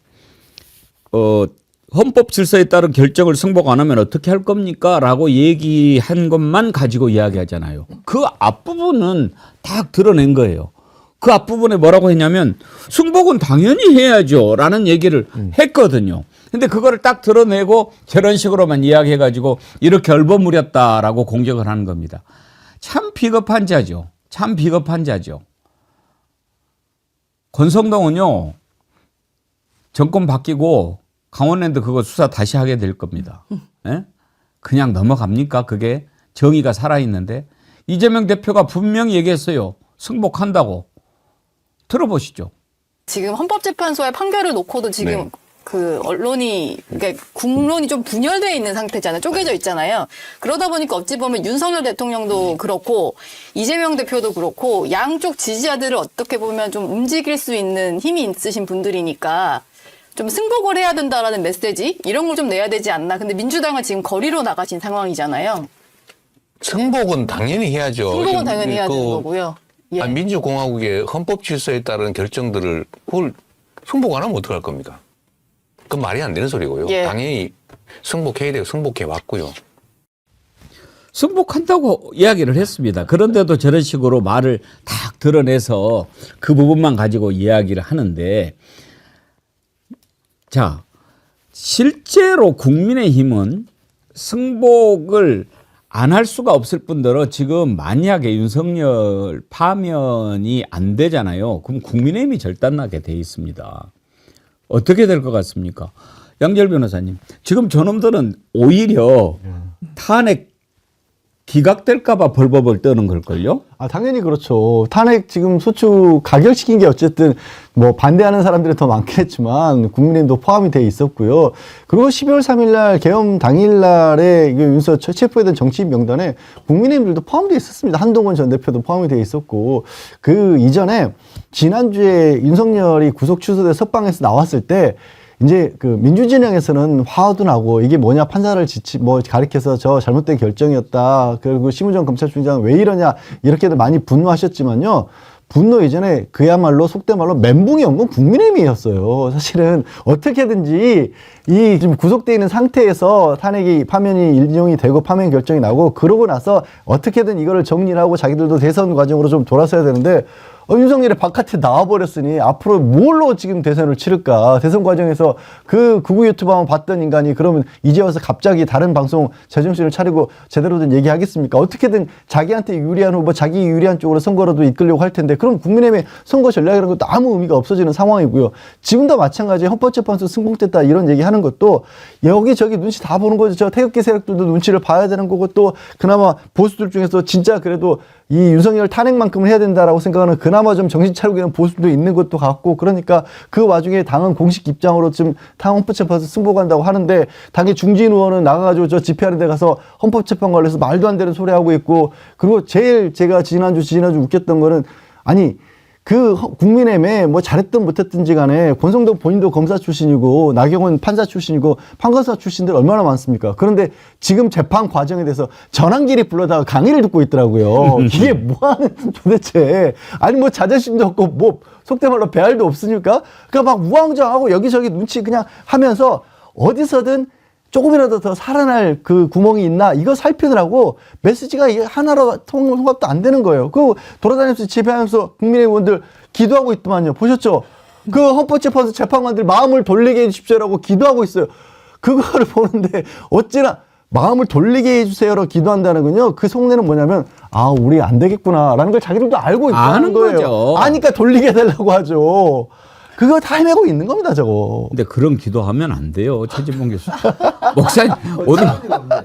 헌법 질서에 따른 결정을 승복 안 하면 어떻게 할 겁니까? 라고 얘기한 것만 가지고 이야기하잖아요. 그 앞부분은 딱 드러낸 거예요. 그 앞부분에 뭐라고 했냐면 승복은 당연히 해야죠 라는 얘기를 했거든요. 근데 그거를 딱 드러내고 저런 식으로만 이야기해가지고 이렇게 얼버무렸다라고 공격을 하는 겁니다. 참 비겁한 자죠. 참 비겁한 자죠. 권성동은요. 정권 바뀌고 강원랜드 그거 수사 다시 하게 될 겁니다. 네? 그냥 넘어갑니까? 그게 정의가 살아있는데. 이재명 대표가 분명히 얘기했어요. 승복한다고. 들어보시죠. 지금 헌법재판소의 판결을 놓고도 지금 그 언론이 그러니까 국론이 좀 분열되어 있는 상태잖아요. 쪼개져 있잖아요. 그러다 보니까 어찌 보면 윤석열 대통령도 그렇고 이재명 대표도 그렇고 양쪽 지지자들을 어떻게 보면 좀 움직일 수 있는 힘이 있으신 분들이니까 좀 승복을 해야 된다라는 메시지 이런 걸 좀 내야 되지 않나. 근데 민주당은 지금 거리로 나가신 상황이잖아요. 승복은 당연히 해야죠. 승복은 당연히 해야 되는 거고요. 예. 민주공화국의 헌법 질서에 따른 결정들을 그걸 승복 안 하면 어떡할 겁니까? 그건 말이 안 되는 소리고요. 예. 당연히 승복해야 되고 승복해 왔고요. 승복한다고 이야기를 했습니다. 그런데도 저런 식으로 말을 딱 드러내서 그 부분만 가지고 이야기를 하는데, 자, 실제로 국민의힘은 승복을 안 할 수가 없을 뿐더러 지금 만약에 윤석열 파면이 안 되잖아요. 그럼 국민의힘이 절단나게 돼 있습니다. 어떻게 될 것 같습니까? 양재열 변호사님, 지금 저놈들은 오히려 탄핵 기각될까 봐 벌벌벌 떠는 걸걸요? 아, 당연히 그렇죠. 탄핵 지금 소추 가결시킨 게 어쨌든 뭐 반대하는 사람들이 더 많겠지만 국민의힘도 포함이 돼 있었고요. 그리고 12월 3일 날 계엄 당일 날에 윤석 체포된 정치인 명단에 국민의힘들도 포함되어 있었습니다. 한동훈 전 대표도 포함이 돼 있었고, 그 이전에 지난주에 윤석열이 구속 취소돼 석방에서 나왔을 때 이제 그 민주진영에서는 화도 나고 이게 뭐냐, 판사를 가리켜서 저 잘못된 결정이었다. 그리고 심우정 검찰총장 왜 이러냐, 이렇게들 많이 분노하셨지만요. 분노 이전에 그야말로 속된 말로 멘붕이 온 건 국민의힘이었어요. 사실은 어떻게든지 이 지금 구속되어 있는 상태에서 탄핵이 파면이 인용이 되고 파면 결정이 나고 그러고 나서 어떻게든 이거를 정리를 하고 자기들도 대선 과정으로 좀 돌아서야 되는데 윤석열이 바깥에 나와버렸으니 앞으로 뭘로 지금 대선을 치를까. 대선 과정에서 그 극우 유튜버만 봤던 인간이 그러면 이제 와서 갑자기 다른 방송 제정신을 차리고 제대로 된 얘기하겠습니까? 어떻게든 자기한테 유리한 후보, 자기 유리한 쪽으로 선거라도 이끌려고 할 텐데 그럼 국민의힘의 선거 전략이라는 것도 아무 의미가 없어지는 상황이고요. 지금도 마찬가지에 헌법재판소 승복됐다 이런 얘기하는 것도 여기저기 눈치 다 보는 거죠. 저 태극기 세력들도 눈치를 봐야 되는 거고, 또 그나마 보수들 중에서 진짜 그래도 이 윤석열 탄핵만큼은 해야 된다라고 생각하는 그나마 좀 정신 차리고 있는 보수도 있는 것도 같고, 그러니까 그 와중에 당은 공식 입장으로 지금 헌법재판소 승복한다고 하는데 당의 중진 의원은 나가가지고 저 집회하는 데 가서 헌법재판 관련해서 말도 안 되는 소리 하고 있고, 그리고 제일 제가 지난주 웃겼던 거는, 아니 그 국민의힘에 뭐 잘했든 못했든지 간에 권성동 본인도 검사 출신이고 나경원 판사 출신이고 판검사 출신들 얼마나 많습니까? 그런데 지금 재판 과정에 대해서 전환길이 불러다가 강의를 듣고 있더라고요. 이게 뭐하는 도대체. 아니 뭐 자존심도 없고 뭐 속된 말로 배알도 없으니까 그러니까 막 우왕좌왕하고 여기저기 눈치 그냥 하면서 어디서든 조금이라도 더 살아날 그 구멍이 있나 이거 살피느라고 메시지가 하나로 통합도 안 되는 거예요. 그 돌아다니면서 집회하면서 국민의 의원들 기도하고 있더만요. 보셨죠? 그 헌법재판소 재판관들 마음을 돌리게 해주십시오라고 기도하고 있어요. 그거를 보는데 어찌나 마음을 돌리게 해주세요라고 기도한다는 건요. 그 속내는 뭐냐면 아 우리 안 되겠구나라는 걸 자기들도 알고 있다는 거예요. 거죠. 아니까 돌리게 해달라고 하죠. 그거 다 헤매고 있는 겁니다, 저거. 근데 그런 기도하면 안 돼요, 최진봉 교수. 목사님, 오늘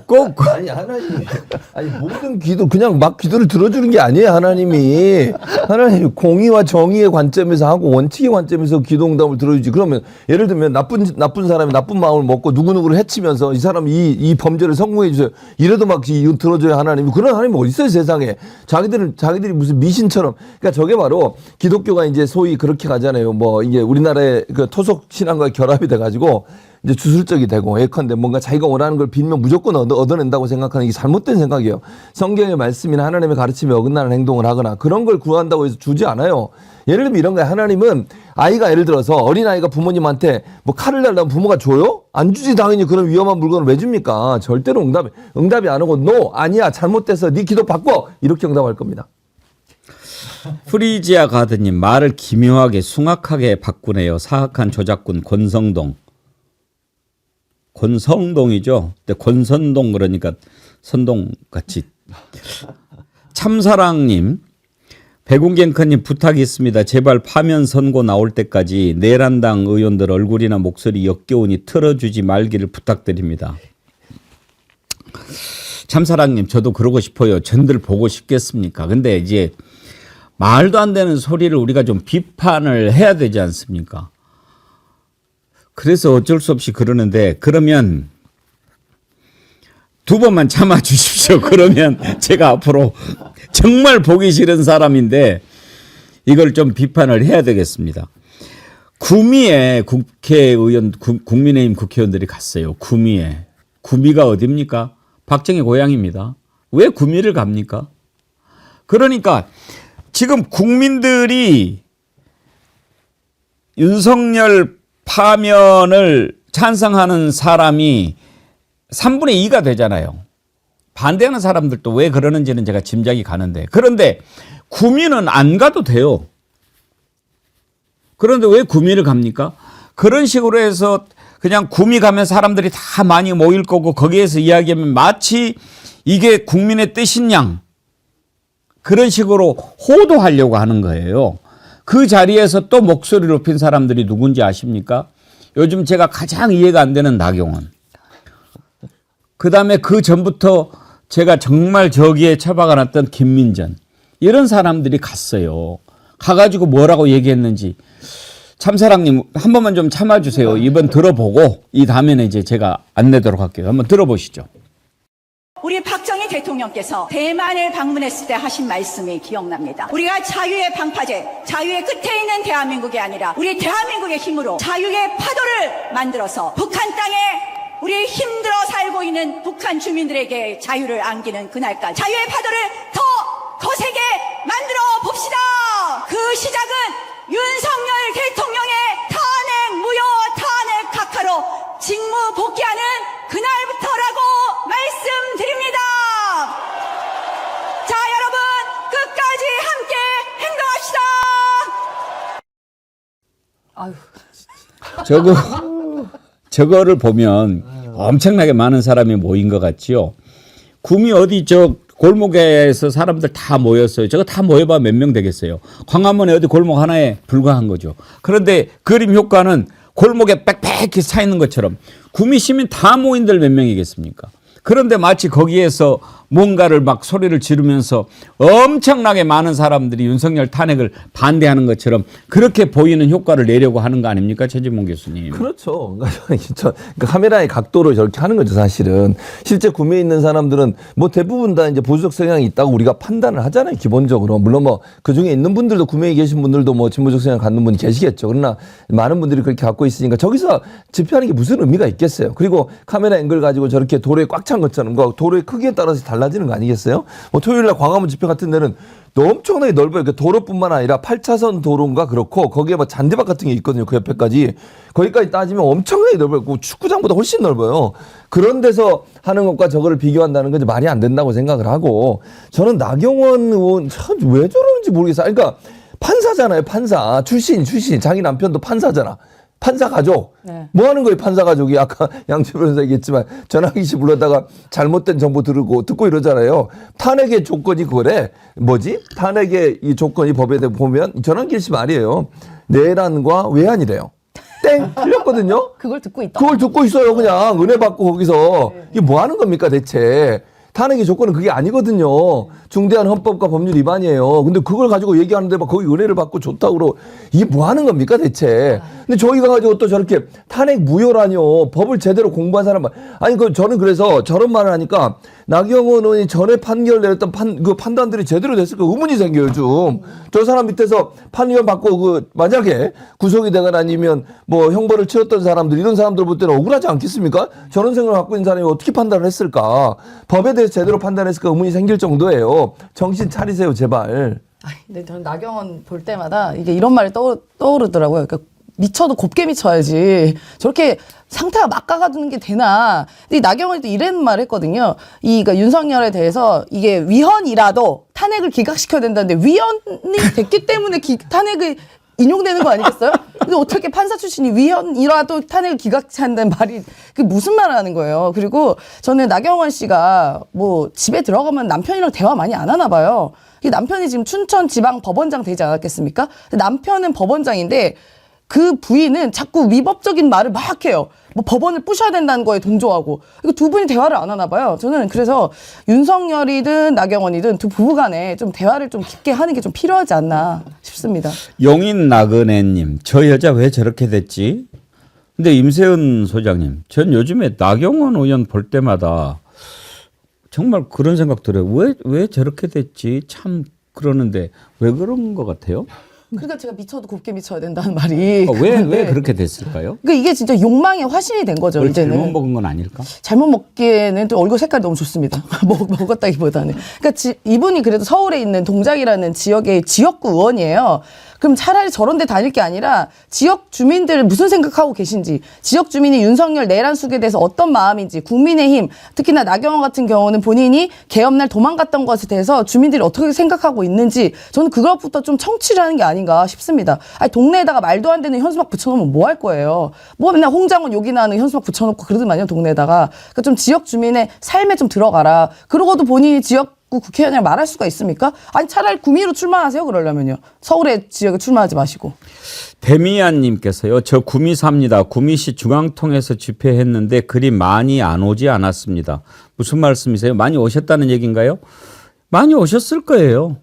꼭. 아니, 하나님. 아니, 모든 기도, 그냥 막 기도를 들어주는 게 아니에요, 하나님이. 하나님, 공의와 정의의 관점에서 하고 원칙의 관점에서 기도 응답을 들어주지. 그러면, 예를 들면, 나쁜 사람이 나쁜 마음을 먹고 누구누구를 해치면서 이 사람 이 범죄를 성공해주세요. 이래도 막 들어줘야 하나님이. 그런 하나님이 어디 있어요, 세상에. 자기들이 무슨 미신처럼. 그러니까 저게 바로 기독교가 이제 소위 그렇게 가잖아요. 뭐, 이게 우리나라의 그 토속 신앙과 결합이 돼가지고 이제 주술적이 되고 예컨대 뭔가 자기가 원하는 걸 빌면 무조건 얻어낸다고 생각하는 게 잘못된 생각이에요. 성경의 말씀이나 하나님의 가르침에 어긋나는 행동을 하거나 그런 걸 구한다고 해서 주지 않아요. 예를 들면 이런 거예요. 하나님은 아이가 예를 들어서 어린아이가 부모님한테 뭐 칼을 달라면 부모가 줘요? 안 주지 당연히. 그런 위험한 물건을 왜 줍니까? 절대로 응답이 안 오고 no 아니야 잘못돼서 네 기도 바꿔 이렇게 응답할 겁니다. 프리지아 가드님, 말을 기묘하게 숭악하게 바꾸네요. 사악한 조작꾼 권성동이죠. 근데 권선동 그러니까 선동 같이. 참사랑님, 백운갱커님 부탁이 있습니다. 제발 파면 선고 나올 때까지 내란당 의원들 얼굴이나 목소리 역겨우니 틀어주지 말기를 부탁드립니다. 참사랑님, 저도 그러고 싶어요. 전들 보고 싶겠습니까? 근데 이제 말도 안 되는 소리를 우리가 좀 비판을 해야 되지 않습니까? 그래서 어쩔 수 없이 그러는데 그러면 두 번만 참아 주십시오. 그러면 제가 앞으로 정말 보기 싫은 사람인데 이걸 좀 비판을 해야 되겠습니다. 구미에 국회의원, 국민의힘 국회의원들이 갔어요. 구미에. 구미가 어딥니까? 박정희 고향입니다. 왜 구미를 갑니까? 그러니까 지금 국민들이 윤석열 파면을 찬성하는 사람이 3분의 2가 되잖아요. 반대하는 사람들도 왜 그러는지는 제가 짐작이 가는데. 그런데 구미는 안 가도 돼요. 그런데 왜 구미를 갑니까? 그런 식으로 해서 그냥 구미 가면 사람들이 다 많이 모일 거고 거기에서 이야기하면 마치 이게 국민의 뜻인 양 그런 식으로 호도하려고 하는 거예요. 그 자리에서 또 목소리를 높인 사람들이 누군지 아십니까? 요즘 제가 가장 이해가 안 되는 나경원. 그다음에 그 전부터 제가 정말 저기에 처박아 놨던 김민전. 이런 사람들이 갔어요. 가가지고 뭐라고 얘기했는지. 참사랑님 한 번만 좀 참아주세요. 이번 들어보고 이 다음에는 이제 제가 안 내도록 할게요. 한번 들어보시죠. 우리 박정희 대통령께서 대만을 방문했을 때 하신 말씀이 기억납니다. 우리가 자유의 방파제, 자유의 끝에 있는 대한민국이 아니라 우리 대한민국의 힘으로 자유의 파도를 만들어서 북한 땅에 우리 힘들어 살고 있는 북한 주민들에게 자유를 안기는 그날까지 자유의 파도를 더 거세게 만들어 봅시다. 그 시작은 윤석열 대통령의 탄핵 무효 탄핵 각하로 직무 복귀하는 그날부터라고 말씀드립니다. 자, 여러분 끝까지 함께 행동합시다. 저거를 보면 엄청나게 많은 사람이 모인 것 같지요. 구미 어디 저 골목에서 사람들 다 모였어요. 저거 다 모여봐 몇 명 되겠어요. 광화문에 어디 골목 하나에 불과한 거죠. 그런데 그림 효과는 골목에 빽빽히 차 있는 것처럼 구미 시민 다 모인들 몇 명이겠습니까? 그런데 마치 거기에서 뭔가를 막 소리를 지르면서 엄청나게 많은 사람들이 윤석열 탄핵을 반대하는 것처럼 그렇게 보이는 효과를 내려고 하는 거 아닙니까? 최진봉 교수님. 그렇죠. 그러니까 카메라의 각도로 저렇게 하는 거죠, 사실은. 실제 구미에 있는 사람들은 뭐 대부분 다 이제 보수적 성향이 있다고 우리가 판단을 하잖아요, 기본적으로. 물론 뭐 그 중에 있는 분들도 구미에 계신 분들도 뭐 진보적 성향 갖는 분이 계시겠죠. 그러나 많은 분들이 그렇게 갖고 있으니까 저기서 집회하는 게 무슨 의미가 있겠어요. 그리고 카메라 앵글 가지고 저렇게 도로에 꽉 찬 것처럼 도로의 크기에 따라서 달라지는 거 아니겠어요? 뭐 토요일날 광화문 집회 같은 데는 엄청나게 넓어요. 그 도로뿐만 아니라 8차선 도로인가 그렇고 거기에 뭐 잔디밭 같은 게 있거든요. 그 옆에까지. 거기까지 따지면 엄청나게 넓어요. 그 축구장보다 훨씬 넓어요. 그런 데서 하는 것과 저거를 비교한다는 건 말이 안 된다고 생각을 하고 저는 나경원 의원 참 왜 저러는지 모르겠어요. 그러니까 판사잖아요. 판사. 출신. 자기 남편도 판사잖아. 판사 가족. 네. 뭐 하는 거예요, 판사 가족이. 아까 양재 변호사 얘기했지만 전화기 씨 불러다가 잘못된 정보 듣고 이러잖아요. 탄핵의 조건이 그거래. 뭐지? 탄핵의 이 조건이 법에 보면 전화기 씨 말이에요. 내란과 외환이래요. 땡! 틀렸거든요? 그걸 듣고 있다. 그걸 듣고 있어요, 그냥. 은혜 받고 거기서. 이게 뭐 하는 겁니까, 대체? 탄핵의 조건은 그게 아니거든요. 중대한 헌법과 법률 위반이에요. 근데 그걸 가지고 얘기하는데 막 거기 은혜를 받고 좋다고 이게 뭐 하는 겁니까 대체. 근데 저희가 가지고 또 저렇게 탄핵 무효라뇨. 법을 제대로 공부한 사람. 아니, 저는 그래서 저런 말을 하니까 나경원 의원이 전에 판결 내렸던 그 판단들이 제대로 됐을까 의문이 생겨요, 좀. 저 사람 밑에서 판결 받고 만약에 구속이 되거나 아니면 뭐 형벌을 치렀던 사람들, 이런 사람들 볼 때는 억울하지 않겠습니까? 저런 생각을 갖고 있는 사람이 어떻게 판단을 했을까? 법에 대해서 제대로 판단했을까 의문이 생길 정도예요. 정신 차리세요, 제발. 근데 저는 나경원 볼 때마다 이게 이런 말이 떠오르더라고요. 그러니까 미쳐도 곱게 미쳐야지. 저렇게 상태가 막가가는 게 되나. 근데 나경원이 또 이런 말을 했거든요. 그러니까 윤석열에 대해서 이게 위헌이라도 탄핵을 기각시켜야 된다는데 위헌이 됐기 때문에 탄핵을 인용되는 거 아니겠어요? 근데 어떻게 판사 출신이 위헌이라도 탄핵을 기각한다는 말이 그게 무슨 말을 하는 거예요. 그리고 저는 나경원 씨가 뭐 집에 들어가면 남편이랑 대화 많이 안 하나 봐요. 남편이 지금 춘천지방법원장 되지 않았겠습니까? 남편은 법원장인데 그 부인은 자꾸 위법적인 말을 막 해요. 뭐 법원을 부셔야 된다는 거에 동조하고. 이거 두 분이 대화를 안 하나 봐요. 저는 그래서 윤석열이든 나경원이든 두 부부 간에 좀 대화를 좀 깊게 하는 게 좀 필요하지 않나 싶습니다. 용인 나그네님, 저 여자 왜 저렇게 됐지? 근데 임세은 소장님, 전 요즘에 나경원 의원 볼 때마다 정말 그런 생각 들어요. 왜 저렇게 됐지? 참 그러는데 왜 그런 것 같아요? 그러니까 제가 미쳐도 곱게 미쳐야 된다는 말이. 왜 그렇게 됐을까요? 그러니까 이게 진짜 욕망의 화신이 된 거죠, 뭘 이제는. 잘못 먹은 건 아닐까? 잘못 먹기에는 또 얼굴 색깔이 너무 좋습니다. 먹었다기보다는. 그러니까 이분이 그래도 서울에 있는 동작이라는 지역의 지역구 의원이에요. 그럼 차라리 저런 데 다닐 게 아니라 지역 주민들 무슨 생각하고 계신지, 지역 주민이 윤석열 내란숙에 대해서 어떤 마음인지, 국민의힘, 특히나 나경원 같은 경우는 본인이 개업날 도망갔던 것에 대해서 주민들이 어떻게 생각하고 있는지 저는 그것부터 좀 청취를 하는 게 아닌가 싶습니다. 아니, 동네에다가 말도 안 되는 현수막 붙여놓으면 뭐 할 거예요? 뭐 맨날 홍장원 욕이나 하는 현수막 붙여놓고 그러더만요, 동네에다가. 그러니까 좀 지역 주민의 삶에 좀 들어가라. 그러고도 본인이 지역구 국회의원이라고 말할 수가 있습니까? 아니, 차라리 구미로 출마하세요, 그러려면요. 서울의 지역에 출마하지 마시고. 데미안님께서요. 저 구미 삽니다. 구미시 중앙통에서 집회했는데 글이 많이 안 오지 않았습니다. 무슨 말씀이세요? 많이 오셨다는 얘기인가요? 많이 오셨을 거예요.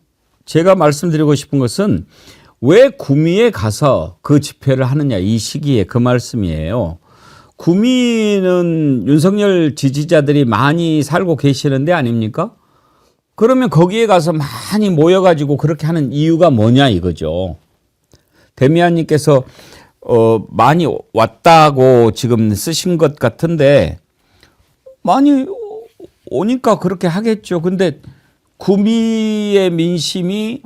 제가 말씀드리고 싶은 것은 왜 구미에 가서 그 집회를 하느냐, 이 시기에 그 말씀이에요. 구미는 윤석열 지지자들이 많이 살고 계시는 데 아닙니까? 그러면 거기에 가서 많이 모여가지고 그렇게 하는 이유가 뭐냐 이거죠. 데미안님께서 많이 왔다고 지금 쓰신 것 같은데 많이 오니까 그렇게 하겠죠. 근데 구미의 민심이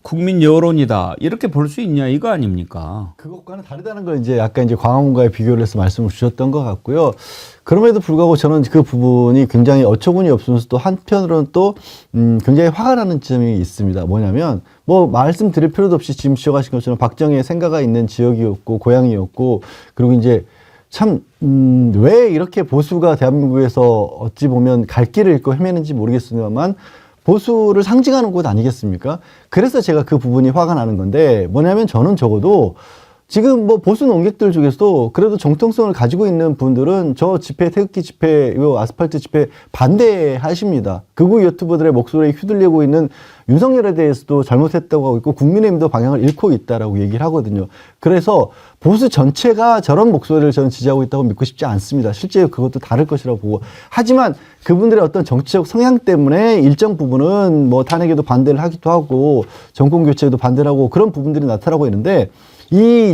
국민 여론이다 이렇게 볼 수 있냐 이거 아닙니까? 그것과는 다르다는 걸 이제 아까 이제 광화문과의 비교를 해서 말씀을 주셨던 것 같고요. 그럼에도 불구하고 저는 그 부분이 굉장히 어처구니 없으면서 또 한편으로는 또 굉장히 화가 나는 점이 있습니다. 뭐냐면 뭐 말씀드릴 필요도 없이 지금 지적하신 것처럼 박정희의 생가가 있는 지역이었고 고향이었고 그리고 이제 참 왜 이렇게 보수가 대한민국에서 어찌 보면 갈 길을 잃고 헤매는지 모르겠습니다만 보수를 상징하는 곳 아니겠습니까? 그래서 제가 그 부분이 화가 나는 건데 뭐냐면 저는 적어도 지금 뭐 보수 논객들 중에서도 그래도 정통성을 가지고 있는 분들은 저 집회, 태극기 집회, 요 아스팔트 집회 반대하십니다. 극우 유튜버들의 목소리에 휘둘리고 있는 윤석열에 대해서도 잘못했다고 하고 있고 국민의힘도 방향을 잃고 있다라고 얘기를 하거든요. 그래서 보수 전체가 저런 목소리를 저는 지지하고 있다고 믿고 싶지 않습니다. 실제 그것도 다를 것이라고 보고. 하지만 그분들의 어떤 정치적 성향 때문에 일정 부분은 뭐 탄핵에도 반대를 하기도 하고 정권 교체에도 반대를 하고 그런 부분들이 나타나고 있는데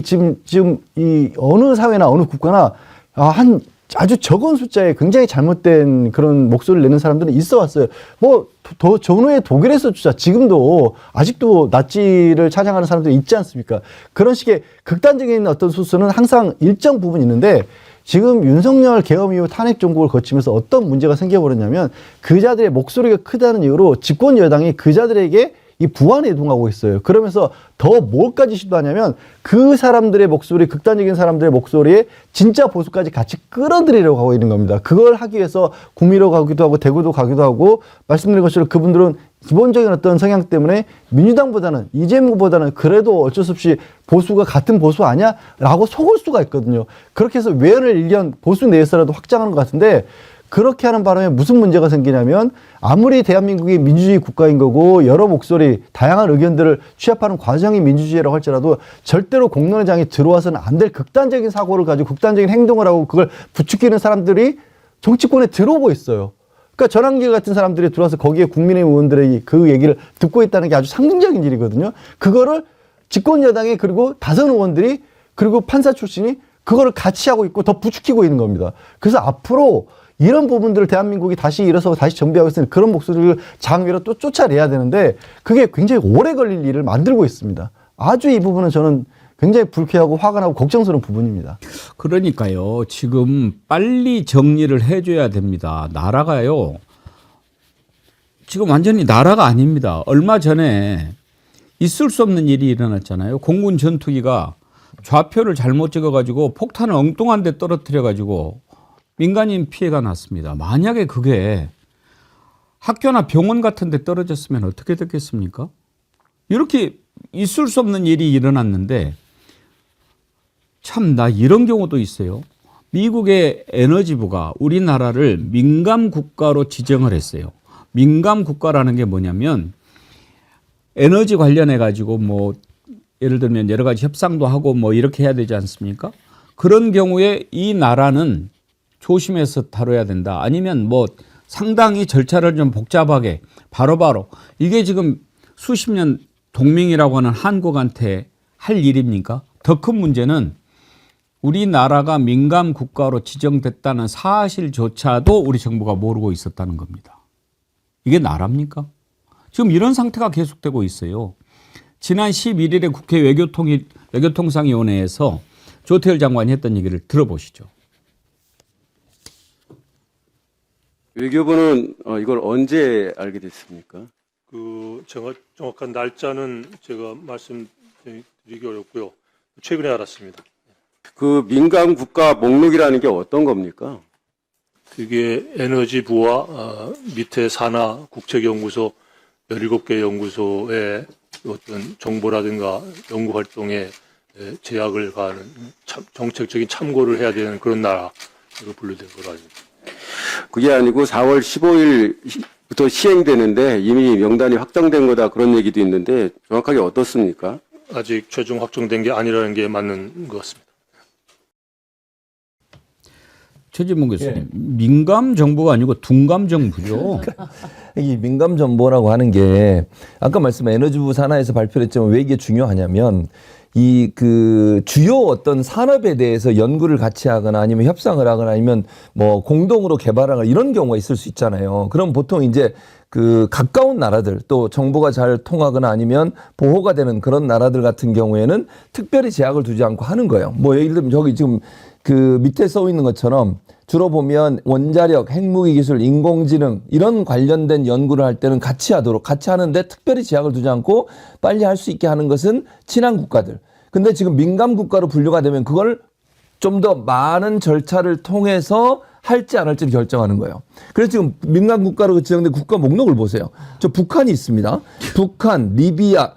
지금 이 어느 사회나 어느 국가나 한 아주 적은 숫자에 굉장히 잘못된 그런 목소리를 내는 사람들은 있어 왔어요. 뭐 더 전후에 독일에서조차 지금도 아직도 나치를 찬양하는 사람들이 있지 않습니까? 그런 식의 극단적인 어떤 수수는 항상 일정 부분 있는데 지금 윤석열 계엄 이후 탄핵 정국을 거치면서 어떤 문제가 생겨버렸냐면 그자들의 목소리가 크다는 이유로 집권 여당이 그자들에게 이 부안에 이동하고 있어요. 그러면서 더 뭘까지 시도하냐면 그 사람들의 목소리, 극단적인 사람들의 목소리에 진짜 보수까지 같이 끌어들이려고 하고 있는 겁니다. 그걸 하기 위해서 구미로 가기도 하고 대구도 가기도 하고 말씀드린 것처럼 그분들은 기본적인 어떤 성향 때문에 민주당보다는 이재명보다는 그래도 어쩔 수 없이 보수가 같은 보수 아니야? 라고 속을 수가 있거든요. 그렇게 해서 외연을 일견 보수 내에서라도 확장하는 것 같은데 그렇게 하는 바람에 무슨 문제가 생기냐면 아무리 대한민국이 민주주의 국가인 거고 여러 목소리, 다양한 의견들을 취합하는 과정이 민주주의라고 할지라도 절대로 공론의 장에 들어와서는 안 될 극단적인 사고를 가지고 극단적인 행동을 하고 그걸 부추기는 사람들이 정치권에 들어오고 있어요. 그러니까 전환길 같은 사람들이 들어와서 거기에 국민의힘 의원들의 그 얘기를 듣고 있다는 게 아주 상징적인 일이거든요. 그거를 집권 여당이 그리고 다선 의원들이 그리고 판사 출신이 그거를 같이 하고 있고 더 부추기고 있는 겁니다. 그래서 앞으로 이런 부분들을 대한민국이 다시 일어서고 다시 정비하고 있으니 그런 목소리를 장외로 또 쫓아내야 되는데 그게 굉장히 오래 걸릴 일을 만들고 있습니다. 아주 이 부분은 저는 굉장히 불쾌하고 화가 나고 걱정스러운 부분입니다. 그러니까요. 지금 빨리 정리를 해줘야 됩니다. 나라가요. 지금 완전히 나라가 아닙니다. 얼마 전에 있을 수 없는 일이 일어났잖아요. 공군 전투기가 좌표를 잘못 찍어가지고 폭탄을 엉뚱한 데 떨어뜨려가지고 민간인 피해가 났습니다. 만약에 그게 학교나 병원 같은 데 떨어졌으면 어떻게 됐겠습니까? 이렇게 있을 수 없는 일이 일어났는데 참 나 이런 경우도 있어요. 미국의 에너지부가 우리나라를 민감 국가로 지정을 했어요. 민감 국가라는 게 뭐냐면 에너지 관련해 가지고 뭐 예를 들면 여러 가지 협상도 하고 뭐 이렇게 해야 되지 않습니까? 그런 경우에 이 나라는 조심해서 다뤄야 된다. 아니면 뭐 상당히 절차를 좀 복잡하게 바로바로 이게 지금 수십 년 동맹이라고 하는 한국한테 할 일입니까? 더 큰 문제는 우리나라가 민감 국가로 지정됐다는 사실조차도 우리 정부가 모르고 있었다는 겁니다. 이게 나라입니까? 지금 이런 상태가 계속되고 있어요. 지난 11일에 국회 외교통상위원회에서 조태열 장관이 했던 얘기를 들어보시죠. 외교부는 이걸 언제 알게 됐습니까? 정확한 날짜는 제가 말씀드리기 어렵고요. 최근에 알았습니다. 그 민감 국가 목록이라는 게 어떤 겁니까? 그게 에너지부와 밑에 산하 국책연구소 17개 연구소의 어떤 정보라든가 연구 활동에 제약을 가하는 정책적인 참고를 해야 되는 그런 나라로 분류된 거로 알고 있습니다. 그게 아니고 4월 15일부터 시행되는데 이미 명단이 확정된 거다 그런 얘기도 있는데 정확하게 어떻습니까? 아직 최종 확정된 게 아니라는 게 맞는 것 같습니다. 최진봉 교수님, 민감 정부가 아니고 둔감 정부죠. 이 민감 정보라고 하는 게 아까 말씀한 에너지부 산하에서 발표를 했지만 왜 이게 중요하냐면 이 그 주요 어떤 산업에 대해서 연구를 같이 하거나 아니면 협상을 하거나 아니면 뭐 공동으로 개발하거나 이런 경우가 있을 수 있잖아요. 그럼 보통 이제 그 가까운 나라들 또 정보가 잘 통하거나 아니면 보호가 되는 그런 나라들 같은 경우에는 특별히 제약을 두지 않고 하는 거예요. 뭐 예를 들면 저기 지금 그 밑에 써 있는 것처럼 주로 보면 원자력, 핵무기 기술, 인공지능 이런 관련된 연구를 할 때는 같이 하는데 특별히 제약을 두지 않고 빨리 할 수 있게 하는 것은 친한 국가들. 근데 지금 민감 국가로 분류가 되면 그걸 좀 더 많은 절차를 통해서 할지 안 할지를 결정하는 거예요. 그래서 지금 민감 국가로 지정된 국가 목록을 보세요. 저 북한이 있습니다. 북한, 리비아,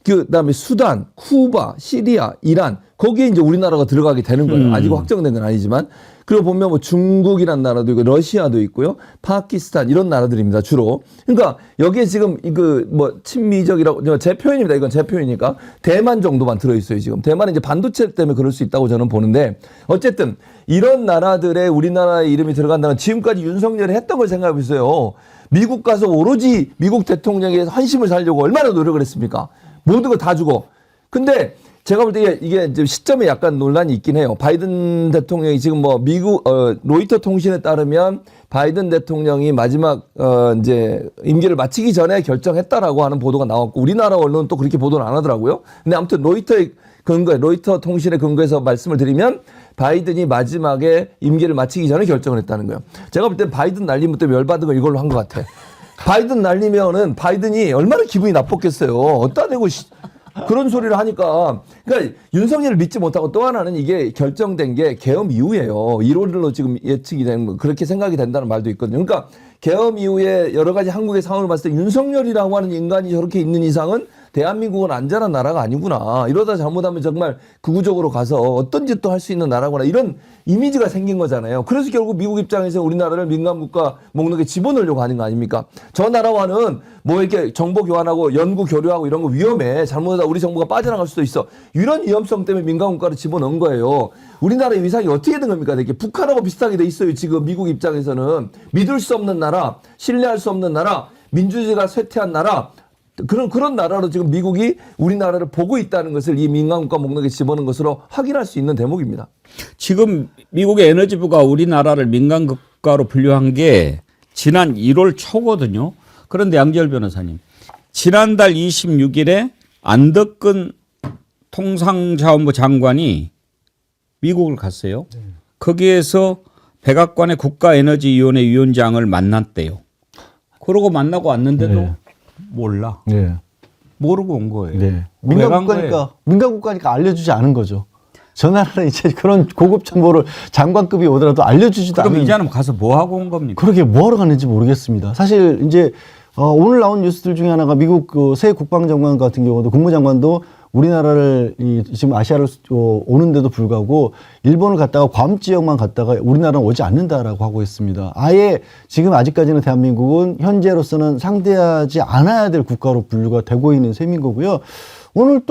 그다음에 수단, 쿠바, 시리아, 이란 거기에 이제 우리나라가 들어가게 되는 거예요. 아직 확정된 건 아니지만. 그리고 보면 뭐 중국이란 나라도 있고 러시아도 있고요. 파키스탄 이런 나라들입니다. 주로. 그러니까 여기에 지금 이거 뭐 친미적이라고 제 표현입니다. 이건 제 표현이니까 대만 정도만 들어 있어요, 지금. 대만은 이제 반도체 때문에 그럴 수 있다고 저는 보는데 어쨌든 이런 나라들의 우리나라의 이름이 들어간다는 지금까지 윤석열이 했던 걸 생각해 보세요. 미국 가서 오로지 미국 대통령의 환심을 살려고 얼마나 노력을 했습니까? 모든 거 다 주고. 근데 제가 볼 때 이게 이제 시점에 약간 논란이 있긴 해요. 바이든 대통령이 지금 뭐 미국 로이터 통신에 따르면 바이든 대통령이 마지막 이제 임기를 마치기 전에 결정했다라고 하는 보도가 나왔고 우리나라 언론은 또 그렇게 보도는 안 하더라고요. 근데 아무튼 로이터 통신의 근거에서 말씀을 드리면 바이든이 마지막에 임기를 마치기 전에 결정을 했다는 거예요. 제가 볼 때 바이든 날림 때문에 열받은 걸 이걸로 한 것 같아. 바이든 날리면은 바이든이 얼마나 기분이 나빴겠어요. 어디다 대고 그런 소리를 하니까. 그러니까 윤석열을 믿지 못하고 또 하나는 이게 결정된 게 계엄 이후예요. 1월로 지금 예측이 된 거. 그렇게 생각이 된다는 말도 있거든요. 그러니까 계엄 이후에 여러 가지 한국의 상황을 봤을 때 윤석열이라고 하는 인간이 저렇게 있는 이상은 대한민국은 안전한 나라가 아니구나. 이러다 잘못하면 정말 극우적으로 가서 어떤 짓도 할 수 있는 나라구나. 이런 이미지가 생긴 거잖아요. 그래서 결국 미국 입장에서 우리나라를 민감국가 목록에 집어넣으려고 하는 거 아닙니까? 저 나라와는 뭐 이렇게 정보 교환하고 연구 교류하고 이런 거 위험해. 잘못하다 우리 정보가 빠져나갈 수도 있어. 이런 위험성 때문에 민감국가를 집어넣은 거예요. 우리나라의 위상이 어떻게 된 겁니까? 이렇게 북한하고 비슷하게 돼 있어요. 지금 미국 입장에서는 믿을 수 없는 나라, 신뢰할 수 없는 나라, 민주주의가 쇠퇴한 나라, 그런 나라로 지금 미국이 우리나라를 보고 있다는 것을 이 민감국가 목록에 집어넣은 것으로 확인할 수 있는 대목입니다. 지금 미국의 에너지부가 우리나라를 민감국가로 분류한 게 지난 1월 초거든요. 그런데 양지열 변호사님, 지난달 26일에 안덕근 통상자원부 장관이 미국을 갔어요. 거기에서 백악관의 국가에너지위원회 위원장을 만났대요. 그러고 만나고 왔는데도 몰라. 모르고 온 거예요. 민감국가니까 알려주지 않은 거죠. 저 나라는 이제 그런 고급 정보를 장관급이 오더라도 알려주지도 않는. 그럼 이제는 가서 뭐 하고 온 겁니까? 그러게 뭐 하러 갔는지 모르겠습니다. 사실 이제 오늘 나온 뉴스들 중에 하나가 미국 그 새 국방장관 같은 경우도 국무장관도 우리나라를 지금 아시아를 오는데도 불구하고 일본을 갔다가 괌 지역만 갔다가 우리나라는 오지 않는다라고 하고 있습니다. 아예 지금 아직까지는 대한민국은 현재로서는 상대하지 않아야 될 국가로 분류가 되고 있는 셈인 거고요. 오늘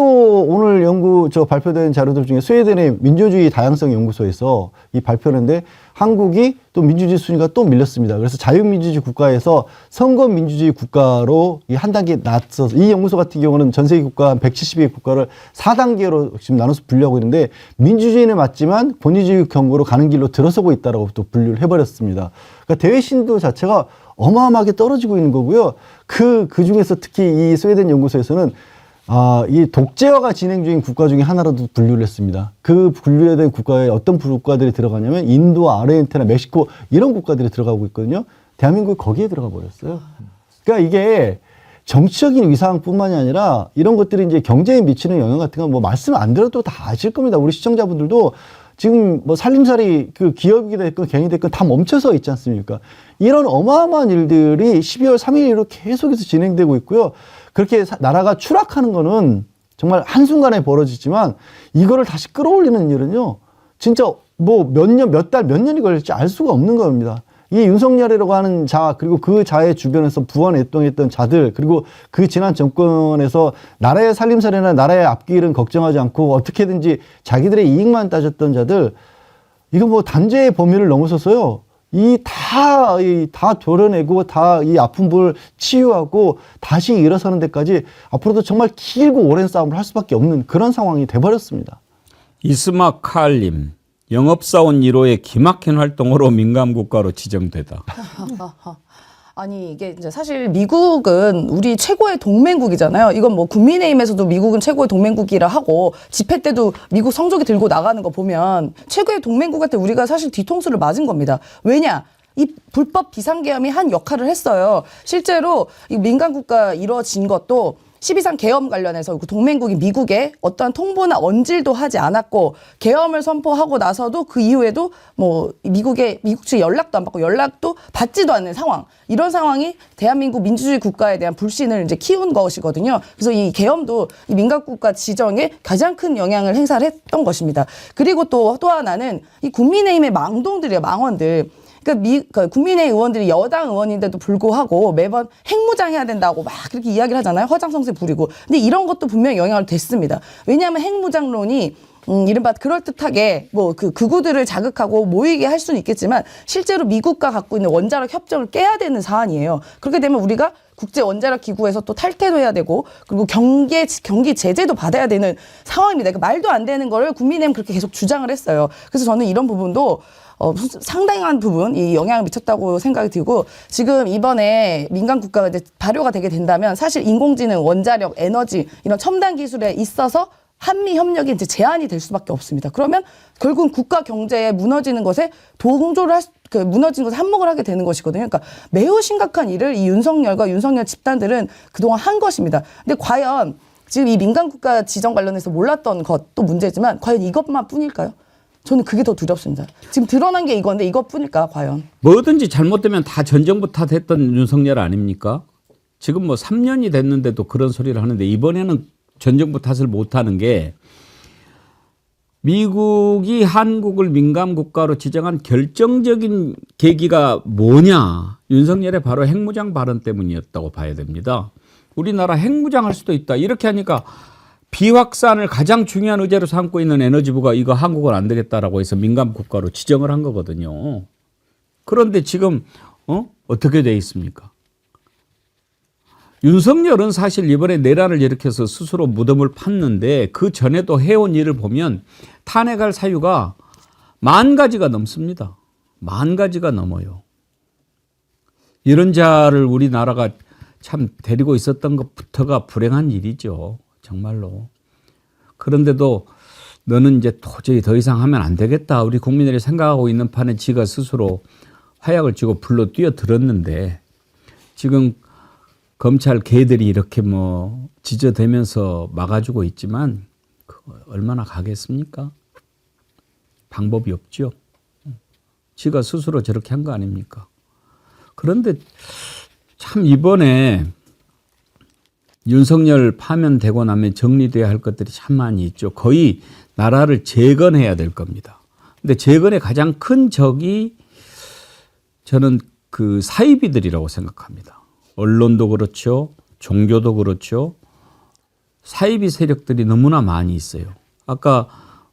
발표된 자료들 중에 스웨덴의 민주주의 다양성 연구소에서 이 발표했는데 한국이 또 민주주의 순위가 또 밀렸습니다. 그래서 자유민주주의 국가에서 선거민주주의 국가로 한 단계 낮서서, 이 연구소 같은 경우는 전 세계 국가 한 170개 국가를 4단계로 지금 나눠서 분류하고 있는데 민주주의는 맞지만 권위주의 경고로 가는 길로 들어서고 있다라고 또 분류를 해버렸습니다. 그러니까 대외 신도 자체가 어마어마하게 떨어지고 있는 거고요. 그 중에서 특히 이 스웨덴 연구소에서는 이 독재화가 진행 중인 국가 중에 하나로도 분류를 했습니다. 그 분류된 국가에 어떤 국가들이 들어가냐면 인도, 아르헨티나, 멕시코 이런 국가들이 들어가고 있거든요. 대한민국이 거기에 들어가 버렸어요. 그러니까 이게 정치적인 위상뿐만이 아니라 이런 것들이 이제 경제에 미치는 영향 같은 건 뭐 말씀 안 드려도 다 아실 겁니다. 우리 시청자분들도 지금 뭐 살림살이 그 기업이 됐건 개인이 됐건 다 멈춰서 있지 않습니까? 이런 어마어마한 일들이 12월 3일 이후로 계속해서 진행되고 있고요. 그렇게 나라가 추락하는 거는 정말 한순간에 벌어지지만 이거를 다시 끌어올리는 일은요. 진짜 뭐 몇 년, 몇 달, 몇 년이 걸릴지 알 수가 없는 겁니다. 이 윤석열이라고 하는 자, 그리고 그 자의 주변에서 부안애동했던 자들, 그리고 그 지난 정권에서 나라의 살림살이나 나라의 앞길은 걱정하지 않고 어떻게든지 자기들의 이익만 따졌던 자들, 이거 뭐 단죄의 범위를 넘어서서요. 다 도려내고 다 이 아픈 부를 치유하고 다시 일어서는 데까지 앞으로도 정말 길고 오랜 싸움을 할 수밖에 없는 그런 상황이 돼버렸습니다. 이스마 칼님, 영업사원 1호의 기막힌 활동으로 민감국가로 지정되다. 아니 이게 이제 사실 미국은 우리 최고의 동맹국이잖아요. 이건 뭐 국민의힘에서도 미국은 최고의 동맹국이라 하고 집회 때도 미국 성조기 들고 나가는 거 보면 최고의 동맹국한테 우리가 사실 뒤통수를 맞은 겁니다. 왜냐? 이 불법 비상계엄이 한 역할을 했어요. 실제로 이 민간국가 이루어진 것도 12.3 계엄 관련해서 동맹국인 미국에 어떠한 통보나 언질도 하지 않았고 계엄을 선포하고 나서도 그 이후에도 뭐 미국 측 연락도 안 받고 연락도 받지도 않는 상황. 이런 상황이 대한민국 민주주의 국가에 대한 불신을 이제 키운 것이거든요. 그래서 이 계엄도 이 민간국가 지정에 가장 큰 영향을 행사를 했던 것입니다. 그리고 또 하나는 이 국민의힘의 망동들이에요, 망원들. 그러니까 국민의힘 의원들이 여당 의원인데도 불구하고 매번 핵무장해야 된다고 막 그렇게 이야기를 하잖아요. 허장성세 부리고. 근데 이런 것도 분명히 영향을 댔습니다. 왜냐하면 핵무장론이 이른바 그럴듯하게 뭐 그 극우들을 자극하고 모이게 할 수는 있겠지만 실제로 미국과 갖고 있는 원자력 협정을 깨야 되는 사안이에요. 그렇게 되면 우리가 국제 원자력 기구에서 또 탈퇴도 해야 되고 그리고 경기 제재도 받아야 되는 상황입니다. 그러니까 말도 안 되는 거를 국민의힘 그렇게 계속 주장을 했어요. 그래서 저는 이런 부분도 상당한 부분 이 영향을 미쳤다고 생각이 들고 지금 이번에 민간 국가가 이제 발효가 되게 된다면 사실 인공지능, 원자력, 에너지 이런 첨단 기술에 있어서 한미 협력이 이제 제한이 될 수밖에 없습니다. 그러면 결국은 국가 경제에 무너지는 것에 동조를 무너진 것에 한몫을 하게 되는 것이거든요. 그러니까 매우 심각한 일을 이 윤석열과 윤석열 집단들은 그동안 한 것입니다. 근데 과연 지금 이 민간 국가 지정 관련해서 몰랐던 것도 문제지만 과연 이것만 뿐일까요? 저는 그게 더 두렵습니다. 지금 드러난 게 이건데 이것뿐일까 과연? 뭐든지 잘못되면 다 전정부 탓했던 윤석열 아닙니까? 지금 뭐 3년이 됐는데도 그런 소리를 하는데 이번에는 전정부 탓을 못하는 게 미국이 한국을 민감국가로 지정한 결정적인 계기가 뭐냐. 윤석열의 바로 핵무장 발언 때문이었다고 봐야 됩니다. 우리나라 핵무장할 수도 있다. 이렇게 하니까 비확산을 가장 중요한 의제로 삼고 있는 에너지부가 이거 한국은 안 되겠다라고 해서 민감국가로 지정을 한 거거든요. 그런데 지금 어떻게 돼 있습니까? 윤석열은 사실 이번에 내란을 일으켜서 스스로 무덤을 팠는데 그 전에도 해온 일을 보면 탄핵할 사유가 10,000가지가 넘습니다. 10,000가지가 넘어요. 이런 자를 우리나라가 참 데리고 있었던 것부터가 불행한 일이죠. 정말로. 그런데도 너는 이제 도저히 더 이상 하면 안 되겠다. 우리 국민들이 생각하고 있는 판에 지가 스스로 화약을 쥐고 불러 뛰어들었는데 지금 검찰 개들이 이렇게 뭐 지저대면서 막아주고 있지만 그거 얼마나 가겠습니까? 방법이 없죠. 지가 스스로 저렇게 한 거 아닙니까? 그런데 참 이번에 윤석열 파면되고 나면 정리돼야 할 것들이 참 많이 있죠. 거의 나라를 재건해야 될 겁니다. 근데 재건의 가장 큰 적이 저는 그 사이비들이라고 생각합니다. 언론도 그렇죠. 종교도 그렇죠. 사이비 세력들이 너무나 많이 있어요. 아까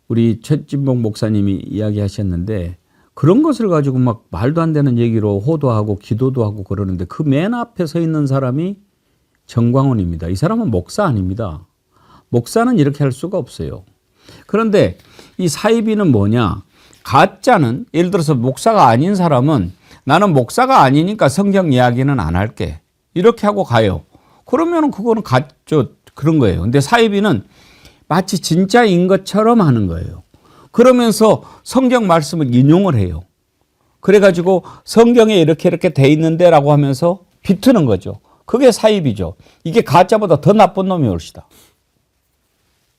우리 최진봉 목사님이 이야기하셨는데 그런 것을 가지고 막 말도 안 되는 얘기로 호도하고 기도도 하고 그러는데 그 맨 앞에 서 있는 사람이 정광훈입니다. 이 사람은 목사 아닙니다. 목사는 이렇게 할 수가 없어요. 그런데 이 사이비는 뭐냐? 가짜는 예를 들어서 목사가 아닌 사람은 나는 목사가 아니니까 성경 이야기는 안 할게. 이렇게 하고 가요. 그러면 그거는 그런 거예요. 근데 사이비는 마치 진짜인 것처럼 하는 거예요. 그러면서 성경 말씀을 인용을 해요. 그래가지고 성경에 이렇게 돼 있는데 라고 하면서 비트는 거죠. 그게 사이비죠. 이게 가짜보다 더 나쁜 놈이 올시다.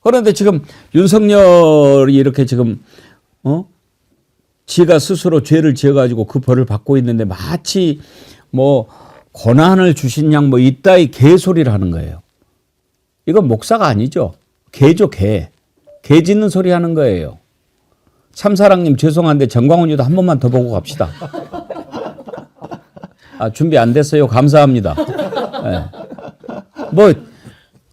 그런데 지금 윤석열이 이렇게 지금 지가 스스로 죄를 지어가지고 그 벌을 받고 있는데 마치 뭐 고난을 주신 양 뭐 이따위 개소리를 하는 거예요. 이건 목사가 아니죠. 개죠, 개. 개 짖는 소리 하는 거예요. 참사랑님 죄송한데 정광훈이도 한 번만 더 보고 갑시다. 아, 준비 안 됐어요. 감사합니다. 네. 뭐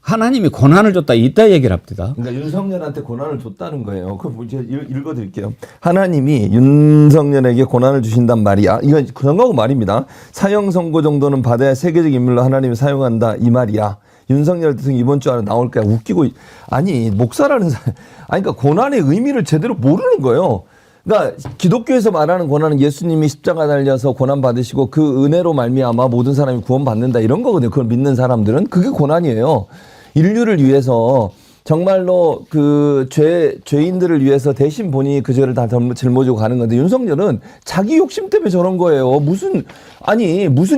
하나님이 고난을 줬다 이따 얘기를 합니다. 그러니까 윤석열한테 고난을 줬다는 거예요. 그럼 제가 읽어드릴게요. 하나님이 윤석열에게 고난을 주신단 말이야. 이건 정광훈 말입니다. 사형 선고 정도는 받아야 세계적 인물로 하나님이 사용한다 이 말이야. 윤석열 대통령 이번 주 안에 나올 거야. 웃기고 아니 목사라는 사람 아니 그러니까 고난의 의미를 제대로 모르는 거예요. 그러니까 기독교에서 말하는 고난은 예수님이 십자가 달려서 고난 받으시고 그 은혜로 말미암아 모든 사람이 구원받는다 이런 거거든요. 그걸 믿는 사람들은 그게 고난이에요. 인류를 위해서 정말로 그 죄인들을 위해서 대신 본인이 그 죄를 다 짊어지고 가는 건데 윤석열은 자기 욕심 때문에 저런 거예요. 무슨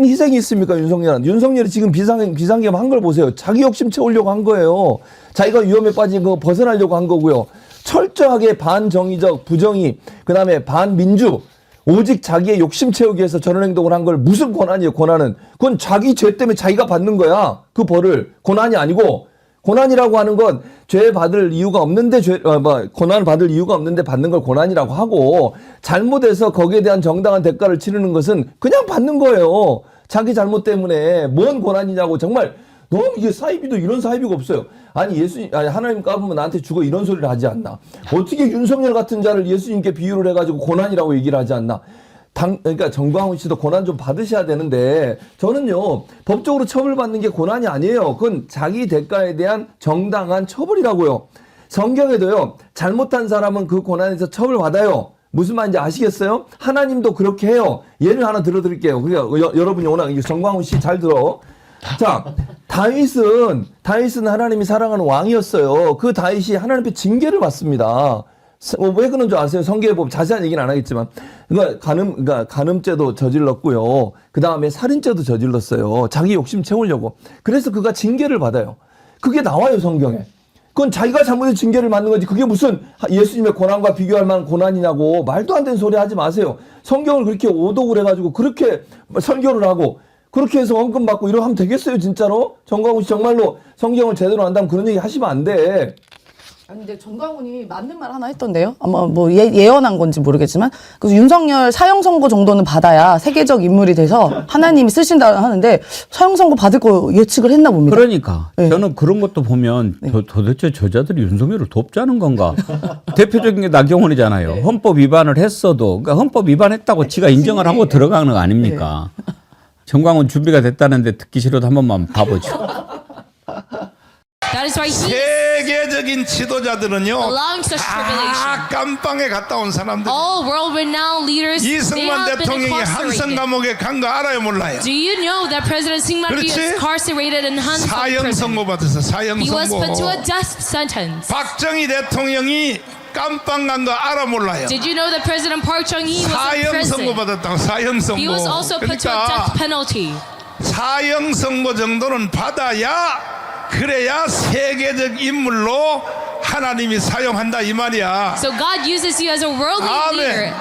희생이 있습니까 윤석열은. 윤석열이 지금 비상계엄 한 걸 보세요. 자기 욕심 채우려고 한 거예요. 자기가 위험에 빠진 거 벗어나려고 한 거고요. 철저하게 반정의적 부정의 그다음에 반민주 오직 자기의 욕심 채우기 위해서 저런 행동을 한 걸 무슨 고난이에요. 고난은 그건 자기 죄 때문에 자기가 받는 거야. 그 벌을. 고난이 아니고 고난이라고 하는 건 죄 받을 이유가 없는데 고난을 받을 이유가 없는데 받는 걸 고난이라고 하고 잘못해서 거기에 대한 정당한 대가를 치르는 것은 그냥 받는 거예요. 자기 잘못 때문에 뭔 고난이냐고. 정말 너무 이게 사이비도 이런 사이비가 없어요. 아니 하나님 까보면 나한테 죽어 이런 소리를 하지 않나. 어떻게 윤석열 같은 자를 예수님께 비유를 해가지고 고난이라고 얘기를 하지 않나. 그러니까 정광훈 씨도 고난 좀 받으셔야 되는데 저는요 법적으로 처벌받는 게 고난이 아니에요. 그건 자기 대가에 대한 정당한 처벌이라고요. 성경에도요 잘못한 사람은 그 고난에서 처벌받아요. 무슨 말인지 아시겠어요? 하나님도 그렇게 해요. 예를 하나 들어드릴게요. 그러니까 여러분이 오늘 정광훈 씨 잘 들어. 자, 다윗은 하나님이 사랑하는 왕이었어요. 그 다윗이 하나님 앞에 징계를 받습니다. 왜 그런 줄 아세요? 성경에 보면 자세한 얘기는 안 하겠지만, 그러니까 간음죄도 저질렀고요. 그 다음에 살인죄도 저질렀어요. 자기 욕심 채우려고. 그래서 그가 징계를 받아요. 그게 나와요, 성경에. 그건 자기가 잘못해서 징계를 받는 거지. 그게 무슨 예수님의 고난과 비교할 만한 고난이냐고. 말도 안 되는 소리 하지 마세요. 성경을 그렇게 오독을 해가지고 그렇게 설교를 하고 그렇게 해서 원금 받고 이러면 하면 되겠어요, 진짜로? 정광훈 씨 정말로 성경을 제대로 안다면 그런 얘기 하시면 안 돼. 아니 근데 정광훈이 맞는 말 하나 했던데요. 아마 뭐 예언한 건지 모르겠지만 그래서 윤석열 사형 선고 정도는 받아야 세계적 인물이 돼서 하나님이 쓰신다 하는데 사형 선고 받을 거 예측을 했나 봅니다. 그러니까 네. 저는 그런 것도 보면 도대체 저자들이 윤석열을 돕자는 건가? 대표적인 게 나경원이잖아요. 네. 헌법 위반을 했어도 그러니까 헌법 위반했다고 지가 인정을 하고 들어가는 거 아닙니까? 정광훈 준비가 됐다는데 듣기 싫어도 한 번만 봐보죠. That is why 세계적인 지도자들은요 다 깜빵에 갔다 온 사람들. All world-renowned leaders. 이승만 대통령이 한성 감옥에 간 거 알아요, 몰라요? Do you know that President Syngman was incarcerated in Hanseong 사형 prison? 선고 받았어. 사형 He was put to 선고. a death sentence. 박정희 대통령이 깜빵 간 거 알아 몰라요? Did you know that President Park Chung-hee was in 사형 prison? 선고 받았다고. 사형 선고. He was also put to a death penalty. 사형 선고 정도는 받아야 그래야 세계적 인물로 하나님이 사용한다 이 말이야. So God uses you as a worldly leader.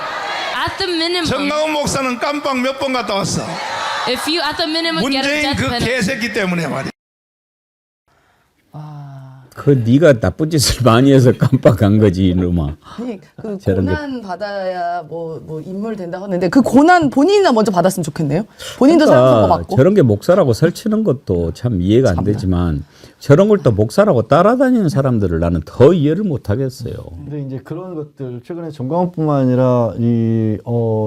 At the minimum. 정광훈 목사는 깜빵 몇 번 갔다 왔어. If you at the minimum get a 문재인 death 그 penalty. 개새끼 때문에 말이야. 그 네가 나쁜 짓을 많이 해서 깜빡한 거지 이놈아. 아니 그 저런 게- 고난 받아야 뭐 인물 된다고 하는데 그 고난 본인이나 먼저 받았으면 좋겠네요. 본인도 사형 받고. 저런 게 목사라고 설치는 것도 참 이해가 안 되지만 저런 걸 또 목사라고 따라다니는 사람들을 나는 더 이해를 못 하겠어요. 근데 이제 그런 것들 최근에 정광훈뿐만 아니라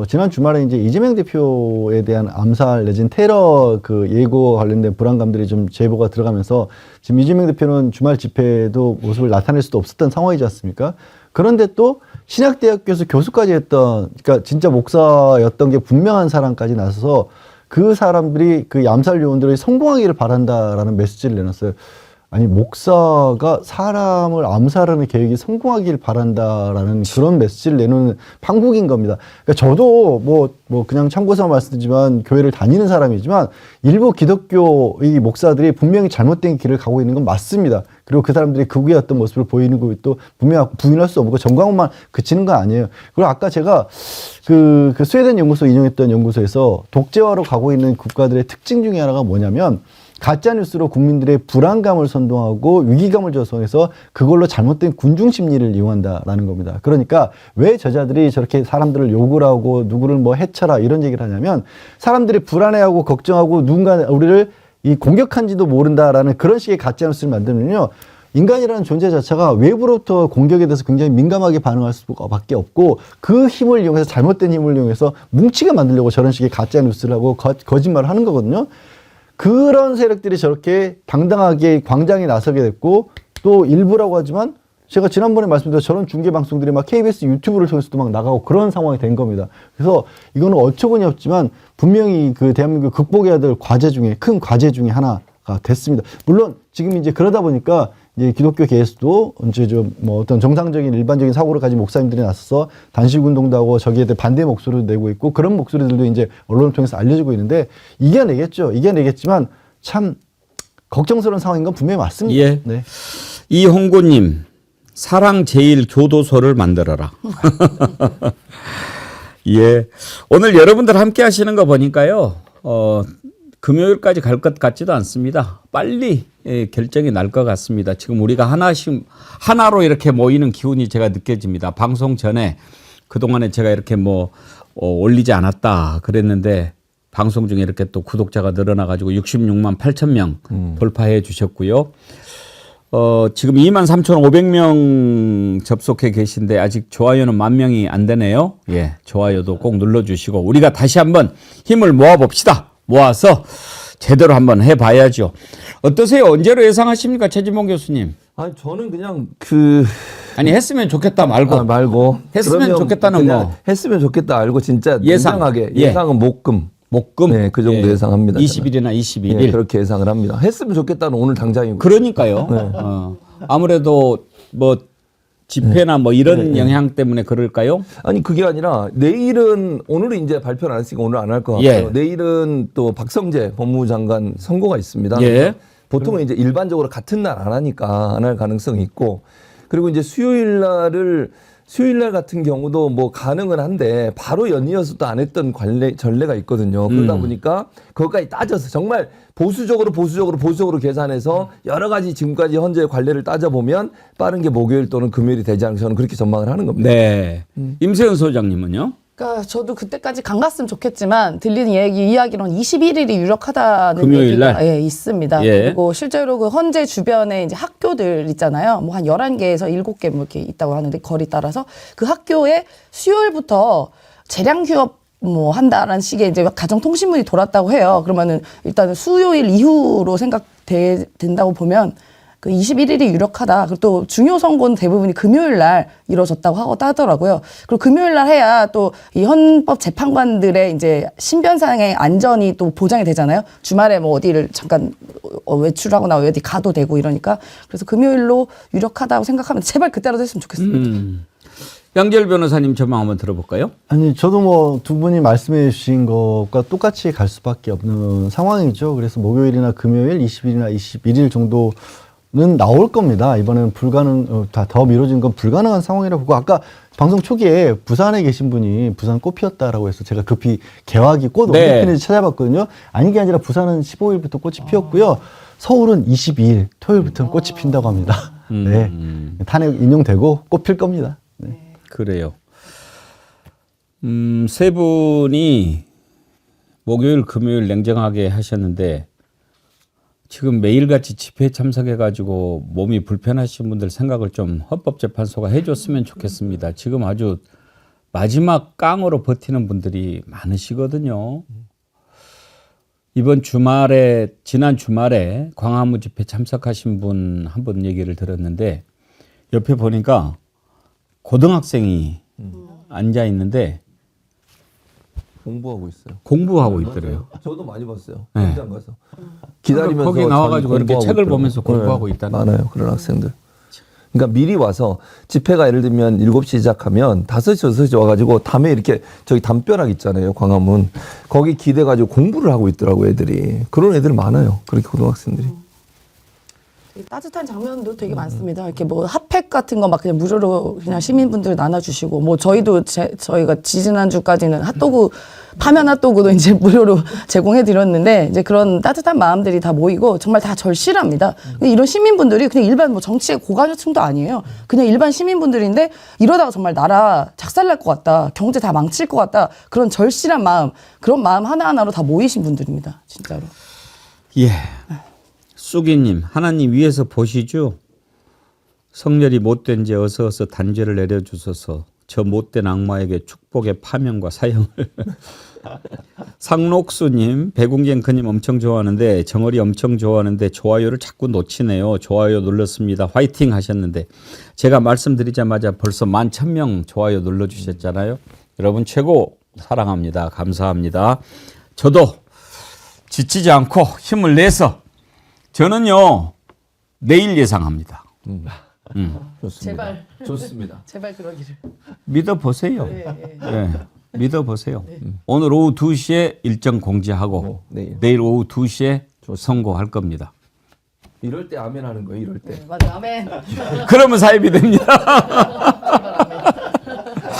지난 주말에 이제 이재명 대표에 대한 암살 내진 테러 그 예고 관련된 불안감들이 좀 제보가 들어가면서 지금 이재명 대표는 주말 집회에도 모습을 나타낼 수도 없었던 상황이지 않습니까? 그런데 또 신약대학교에서 교수까지 했던, 그러니까 진짜 목사였던 게 분명한 사람까지 나서서 그 사람들이 그 암살 요원들이 성공하기를 바란다라는 메시지를 내놨어요. 아니 목사가 사람을 암살하는 계획이 성공하길 바란다라는 그런 메시지를 내놓는 판국인 겁니다. 그러니까 저도 뭐 그냥 참고서 말씀드리지만 교회를 다니는 사람이지만 일부 기독교의 목사들이 분명히 잘못된 길을 가고 있는 건 맞습니다. 그리고 그 사람들이 극우의 어떤 모습을 보이는 것도 분명히 부인할 수 없고 정광훈만 그치는 거 아니에요. 그리고 아까 제가 그 스웨덴 연구소 인용했던 연구소에서 독재화로 가고 있는 국가들의 특징 중에 하나가 뭐냐면 가짜뉴스로 국민들의 불안감을 선동하고 위기감을 조성해서 그걸로 잘못된 군중 심리를 이용한다라는 겁니다. 그러니까 왜 저자들이 저렇게 사람들을 욕을 하고 누구를 뭐 해쳐라 이런 얘기를 하냐면 사람들이 불안해하고 걱정하고 누군가 우리를 공격한지도 모른다라는 그런 식의 가짜뉴스를 만들면요. 인간이라는 존재 자체가 외부로부터 공격에 대해서 굉장히 민감하게 반응할 수밖에 없고 그 힘을 이용해서 잘못된 힘을 이용해서 뭉치게 만들려고 저런 식의 가짜뉴스를 하고 거짓말을 하는 거거든요. 그런 세력들이 저렇게 당당하게 광장에 나서게 됐고 또 일부라고 하지만 제가 지난번에 말씀드린 저런 중계 방송들이 막 KBS 유튜브를 통해서도 막 나가고 그런 상황이 된 겁니다. 그래서 이거는 어처구니 없지만 분명히 그 대한민국 극복해야 될 과제 중에 큰 과제 중에 하나가 됐습니다. 물론 지금 이제 그러다 보니까 이제 기독교계에서도 이제 좀 뭐 어떤 정상적인 일반적인 사고를 가진 목사님들이 나서서 단식 운동도 하고 저기에 대해 반대 목소리도 내고 있고 그런 목소리들도 이제 언론을 통해서 알려지고 있는데 이겨내겠지만 참 걱정스러운 상황인 건 분명히 맞습니다. 예. 네. 이홍구님 사랑 제일 교도소를 만들어라. 예. 오늘 여러분들 함께 하시는 거 보니까요. 금요일까지 갈 것 같지도 않습니다. 빨리 결정이 날 것 같습니다. 지금 우리가 하나로 이렇게 모이는 기운이 제가 느껴집니다. 방송 전에 그동안에 제가 이렇게 올리지 않았다 그랬는데 방송 중에 이렇게 또 구독자가 늘어나가지고 66만 8천 명 돌파해 주셨고요. 지금 23,500명 접속해 계신데 아직 좋아요는 10,000명이 안 되네요. 예, 좋아요도 꼭 눌러주시고 우리가 다시 한번 힘을 모아봅시다. 모아서 제대로 한번 해봐야죠. 어떠세요? 언제로 예상하십니까, 최진봉 교수님? 아니 저는 그냥 아니 했으면 좋겠다 말고 했으면 좋겠다는 뭐 했으면 좋겠다 알고 진짜 예상. 냉정하게 예. 예상은 목금. 네, 그 정도 예상합니다. 20일이나 21일. 예, 그렇게 예상을 합니다. 했으면 좋겠다는 오늘 당장이고. 그러니까요. 아무래도 집회나 이런 영향 때문에 그럴까요? 아니 그게 아니라 내일은 오늘은 이제 발표를 안 했으니까 오늘 안 할 것 같고요. 예. 내일은 또 박성재 법무부 장관 선고가 있습니다. 예. 보통은 이제 일반적으로 같은 날 안 하니까 안 할 가능성이 있고 그리고 이제 수요일 날 같은 경우도 가능은 한데 바로 연이어서 또 안 했던 전례가 있거든요. 그러다 보니까 그것까지 따져서 정말 보수적으로 계산해서 여러 가지 지금까지 현재 관례를 따져보면 빠른 게 목요일 또는 금요일이 되지 않을까 저는 그렇게 전망을 하는 겁니다. 네. 임세현 소장님은요? 그러니까 저도 그때까지 간 갔으면 좋겠지만 들리는 이야기로는 21일이 유력하다는 금요일 날? 얘기가 있습니다. 예. 그리고 실제로 그 헌재 주변에 이제 학교들 있잖아요. 한 11개에서 7개 이렇게 있다고 하는데 거리 따라서 그 학교에 수요일부터 재량 휴업 한다라는 식의 이제 가정통신문이 돌았다고 해요. 그러면은 일단은 수요일 이후로 생각된다고 보면 그 21일이 유력하다. 그리고 또 중요 선고는 대부분이 금요일 날 이루어졌다고 하더라고요. 그리고 금요일 날 해야 또 이 헌법 재판관들의 이제 신변상의 안전이 또 보장이 되잖아요. 주말에 어디를 잠깐 외출하거나 어디 가도 되고 이러니까 그래서 금요일로 유력하다고 생각하면 제발 그때라도 했으면 좋겠습니다. 양재열 변호사님 전망 한번 들어볼까요? 아니 저도 두 분이 말씀해 주신 것과 똑같이 갈 수밖에 없는 상황이죠. 그래서 목요일이나 금요일 20일이나 21일 정도는 나올 겁니다. 이번에는 더 미뤄진 건 불가능한 상황이라고 보고 아까 방송 초기에 부산에 계신 분이 부산 꽃 피었다라고 해서 제가 급히 개화기 꽃 언제 피는지 찾아봤거든요. 아닌 게 아니라 부산은 15일부터 꽃이 피었고요. 서울은 22일 토요일부터는 꽃이 핀다고 합니다. 네. 탄핵 인용되고 꼽힐 겁니다. 네. 그래요. 세 분이 목요일, 금요일 냉정하게 하셨는데 지금 매일같이 집회에 참석해가지고 몸이 불편하신 분들 생각을 좀 헌법재판소가 해줬으면 좋겠습니다. 지금 아주 마지막 깡으로 버티는 분들이 많으시거든요. 이번 주말에, 지난 주말에 광화문 집회 참석하신 분 한 분 얘기를 들었는데 옆에 보니까 고등학생이 앉아 있는데 공부하고 있어요. 공부하고 있더래요. 저도 많이 봤어요. 네. 현장 가서 기다리면서 거기 나와가지고 이렇게 공부하고 책을 있더라고요. 보면서 공부하고 있다는. 많아요. 그런 학생들. 그러니까 미리 와서 집회가 예를 들면 7시 시작하면 5시, 6시 와가지고 담에 이렇게 저기 담벼락 있잖아요. 광화문. 거기 기대가지고 공부를 하고 있더라고 애들이. 그런 애들 많아요. 그렇게 고등학생들이. 따뜻한 장면도 되게 많습니다. 이렇게 뭐 핫팩 같은 거 막 그냥 무료로 그냥 시민분들 나눠주시고 뭐 저희도 저희가 지지난주까지는 핫도그 파면 핫도그도 이제 무료로 제공해 드렸는데 이제 그런 따뜻한 마음들이 다 모이고 정말 다 절실합니다. 이런 시민분들이 그냥 일반 뭐 정치의 고관여층도 아니에요. 그냥 일반 시민분들인데 이러다가 정말 나라 작살날 것 같다, 경제 다 망칠 것 같다 그런 절실한 마음, 그런 마음 하나하나로 다 모이신 분들입니다. 진짜로. 예. 쑥이님, 하나님 위에서 보시죠. 성렬이 못된지 어서 단죄를 내려주소서. 저 못된 악마에게 축복의 파면과 사형을. 상록수님, 배궁쟁크님 엄청 좋아하는데 정어리 엄청 좋아하는데 좋아요를 자꾸 놓치네요. 좋아요 눌렀습니다. 화이팅 하셨는데 제가 말씀드리자마자 벌써 11,000명 좋아요 눌러주셨잖아요. 여러분 최고 사랑합니다. 감사합니다. 저도 지치지 않고 힘을 내서 저는요 내일 예상합니다. 좋습니다. 제발. 좋습니다. 제발 그러기를. 믿어보세요. 네, 믿어보세요. 오늘 오후 2시에 일정 공지하고 내일 오후 2시에 선고할 겁니다. 이럴 때 아멘 하는 거예요. 이럴 때. 맞아, 아멘. 그러면 사입이 됩니다.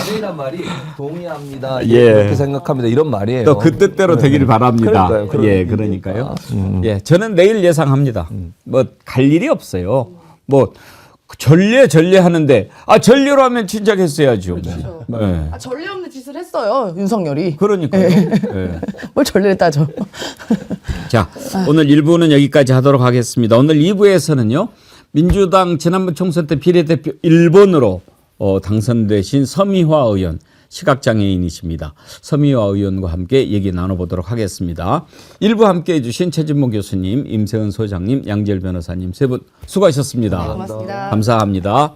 아멘이란 말이 동의합니다. 예. 이렇게 생각합니다. 이런 말이에요. 또 그 뜻대로 되기를 바랍니다. 그러니까요. 예, 그러니까요. 예, 저는 내일 예상합니다. 뭐 갈 일이 없어요. 뭐 전례 하는데 전례로 하면 진작했어야죠. 그렇죠. 예. 전례 없는 짓을 했어요, 윤석열이. 그러니까요. 예. 뭘 전례를 따져. 자, 오늘 1부는 여기까지 하도록 하겠습니다. 오늘 2부에서는요. 민주당 지난번 총선 때 비례대표 1번으로 당선되신 서미화 의원, 시각장애인이십니다. 서미화 의원과 함께 얘기 나눠보도록 하겠습니다. 1부 함께해 주신 최진모 교수님, 임세은 소장님, 양지열 변호사님 세 분 수고하셨습니다. 고맙습니다. 감사합니다.